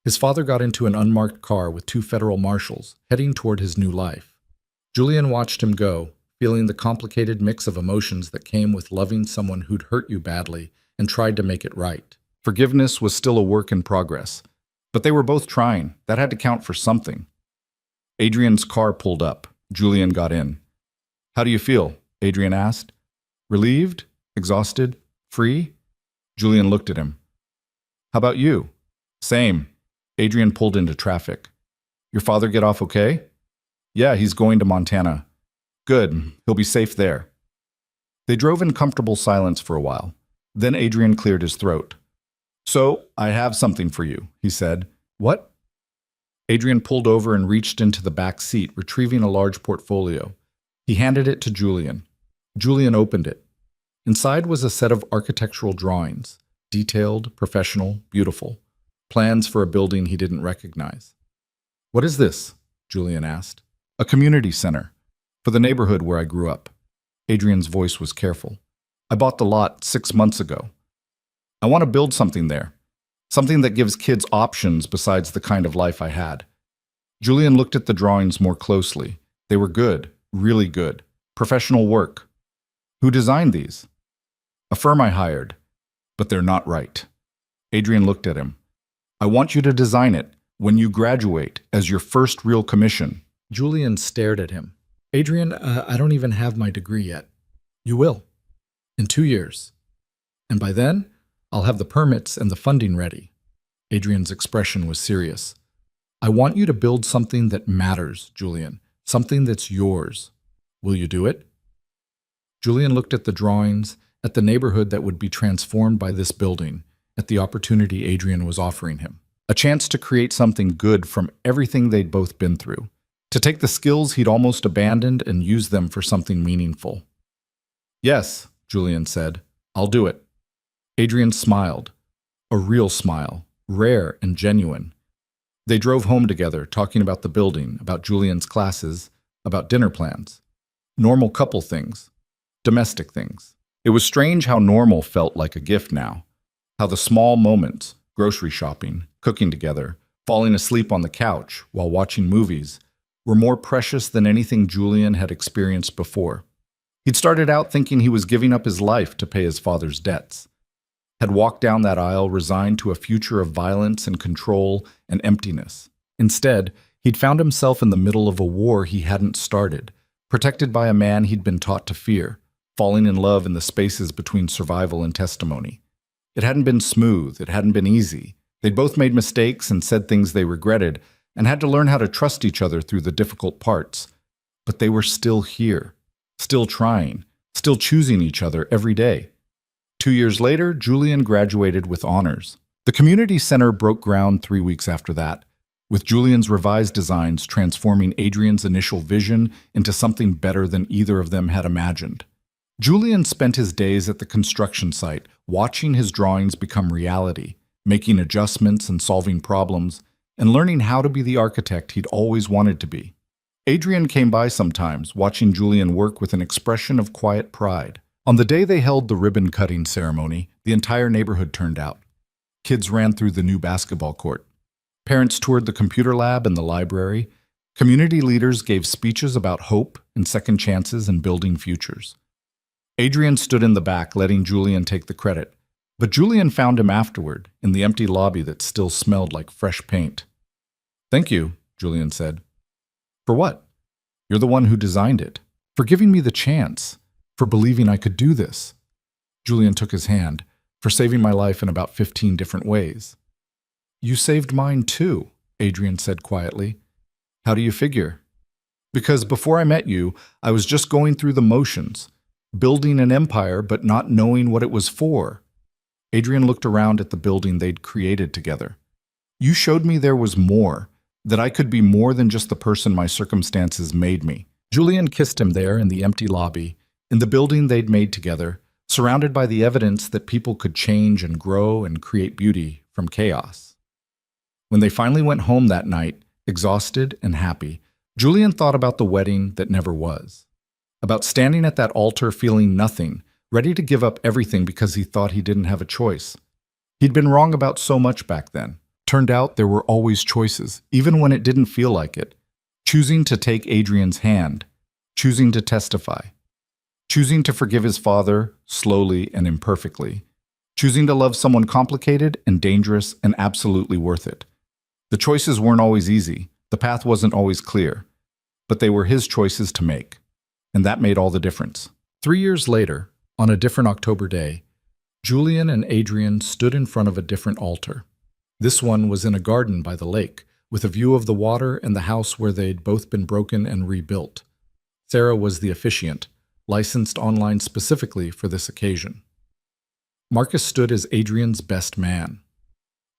His father got into an unmarked car with 2 federal marshals, heading toward his new life. Julian watched him go, feeling the complicated mix of emotions that came with loving someone who'd hurt you badly and tried to make it right. Forgiveness was still a work in progress, but they were both trying. That had to count for something. Adrian's car pulled up. Julian got in. "How do you feel?" Adrian asked. "Relieved? Exhausted? Free?" Julian looked at him. "How about you?" "Same." Adrian pulled into traffic. "Your father get off okay?" "Yeah, he's going to Montana." "Good. He'll be safe there." They drove in comfortable silence for a while. Then Adrian cleared his throat. "So, I have something for you," he said. "What?" Adrian pulled over and reached into the back seat, retrieving a large portfolio. He handed it to Julian. Julian opened it. Inside was a set of architectural drawings, detailed, professional, beautiful. Plans for a building he didn't recognize. "What is this?" Julian asked. "A community center. For the neighborhood where I grew up." Adrian's voice was careful. "I bought the lot 6 months ago. I want to build something there. Something that gives kids options besides the kind of life I had." Julian looked at the drawings more closely. They were good, really good. Professional work. "Who designed these?" "A firm I hired. But they're not right." Adrian looked at him. "I want you to design it when you graduate as your first real commission." Julian stared at him. "Adrian, I don't even have my degree yet." "You will. In 2 years. And by then, I'll have the permits and the funding ready." Adrian's expression was serious. "I want you to build something that matters, Julian. Something that's yours. Will you do it?" Julian looked at the drawings, at the neighborhood that would be transformed by this building, at the opportunity Adrian was offering him. A chance to create something good from everything they'd both been through. To take the skills he'd almost abandoned and use them for something meaningful. "Yes," Julian said. "I'll do it." Adrian smiled. A real smile, rare and genuine. They drove home together, talking about the building, about Julian's classes, about dinner plans. Normal couple things. Domestic things. It was strange how normal felt like a gift now. How the small moments, grocery shopping, cooking together, falling asleep on the couch while watching movies, were more precious than anything Julian had experienced before. He'd started out thinking he was giving up his life to pay his father's debts. Had walked down that aisle resigned to a future of violence and control and emptiness. Instead, he'd found himself in the middle of a war he hadn't started, protected by a man he'd been taught to fear, falling in love in the spaces between survival and testimony. It hadn't been smooth, it hadn't been easy. They'd both made mistakes and said things they regretted, and had to learn how to trust each other through the difficult parts. But they were still here, still trying, still choosing each other every day. 2 years later, Julian graduated with honors. The community center broke ground 3 weeks after that, with Julian's revised designs transforming Adrian's initial vision into something better than either of them had imagined. Julian spent his days at the construction site, watching his drawings become reality, making adjustments and solving problems, and learning how to be the architect he'd always wanted to be. Adrian came by sometimes, watching Julian work with an expression of quiet pride. On the day they held the ribbon-cutting ceremony, the entire neighborhood turned out. Kids ran through the new basketball court. Parents toured the computer lab and the library. Community leaders gave speeches about hope and second chances and building futures. Adrian stood in the back, letting Julian take the credit. But Julian found him afterward, in the empty lobby that still smelled like fresh paint. "Thank you," Julian said. "For what?" "You're the one who designed it. For giving me the chance. For believing I could do this." Julian took his hand. "For saving my life in about 15 different ways." "You saved mine too," Adrian said quietly. "How do you figure?" "Because before I met you, I was just going through the motions, building an empire but not knowing what it was for." Adrian looked around at the building they'd created together. "You showed me there was more, that I could be more than just the person my circumstances made me." Julian kissed him there in the empty lobby, in the building they'd made together, surrounded by the evidence that people could change and grow and create beauty from chaos. When they finally went home that night, exhausted and happy, Julian thought about the wedding that never was. About standing at that altar feeling nothing, ready to give up everything because he thought he didn't have a choice. He'd been wrong about so much back then. Turned out there were always choices, even when it didn't feel like it. Choosing to take Adrian's hand, choosing to testify, choosing to forgive his father slowly and imperfectly, choosing to love someone complicated and dangerous and absolutely worth it. The choices weren't always easy, the path wasn't always clear, but they were his choices to make, and that made all the difference. 3 years later, on a different October day, Julian and Adrian stood in front of a different altar. This one was in a garden by the lake, with a view of the water and the house where they'd both been broken and rebuilt. Sarah was the officiant, licensed online specifically for this occasion. Marcus stood as Adrian's best man.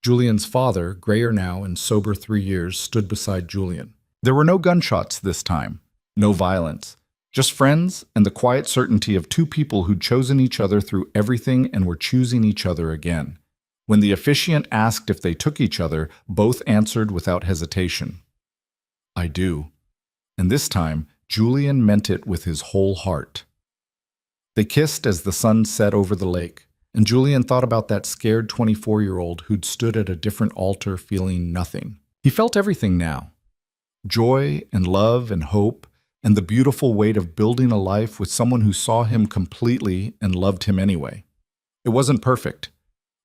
Julian's father, grayer now and sober 3 years, stood beside Julian. There were no gunshots this time, no violence, just friends and the quiet certainty of two people who'd chosen each other through everything and were choosing each other again. When the officiant asked if they took each other, both answered without hesitation, "I do." And this time, Julian meant it with his whole heart. They kissed as the sun set over the lake, and Julian thought about that scared 24-year-old who'd stood at a different altar feeling nothing. He felt everything now. Joy and love and hope and the beautiful weight of building a life with someone who saw him completely and loved him anyway. It wasn't perfect.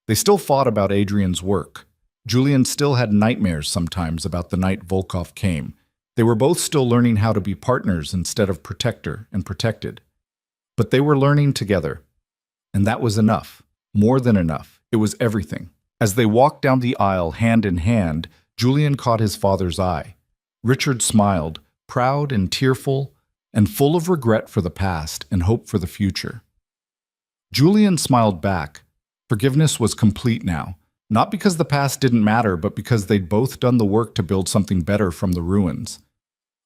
They still fought about Adrian's work. Julian still had nightmares sometimes about the night Volkov came. They were both still learning how to be partners instead of protector and protected. But they were learning together. And that was enough. More than enough. It was everything. As they walked down the aisle hand in hand, Julian caught his father's eye. Richard smiled, proud and tearful, and full of regret for the past and hope for the future. Julian smiled back. Forgiveness was complete now, not because the past didn't matter, but because they'd both done the work to build something better from the ruins.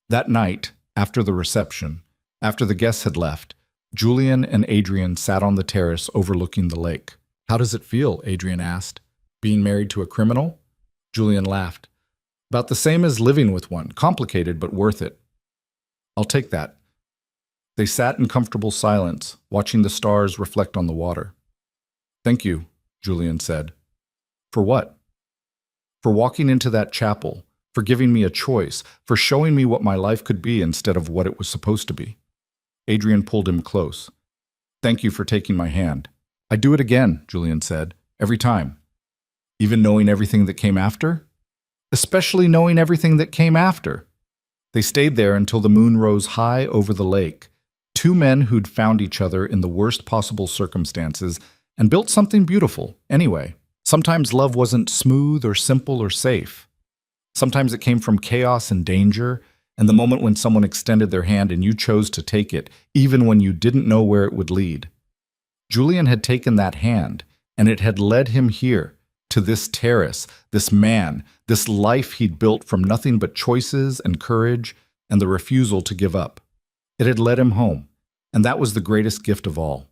That night, after the reception, after the guests had left, Julian and Adrian sat on the terrace overlooking the lake. "How does it feel?" Adrian asked. "Being married to a criminal?" Julian laughed. "About the same as living with one, complicated but worth it." "I'll take that." They sat in comfortable silence, watching the stars reflect on the water. "Thank you," Julian said. "For what?" "For walking into that chapel, for giving me a choice, for showing me what my life could be instead of what it was supposed to be." Adrian pulled him close. "Thank you for taking my hand." "I'd do it again," Julian said, "every time." "Even knowing everything that came after?" "Especially knowing everything that came after." They stayed there until the moon rose high over the lake. Two men who'd found each other in the worst possible circumstances and built something beautiful, anyway. Sometimes love wasn't smooth or simple or safe. Sometimes it came from chaos and danger, and the moment when someone extended their hand and you chose to take it, even when you didn't know where it would lead. Julian had taken that hand, and it had led him here, to this terrace, this man, this life he'd built from nothing but choices and courage and the refusal to give up. It had led him home, And that was the greatest gift of all.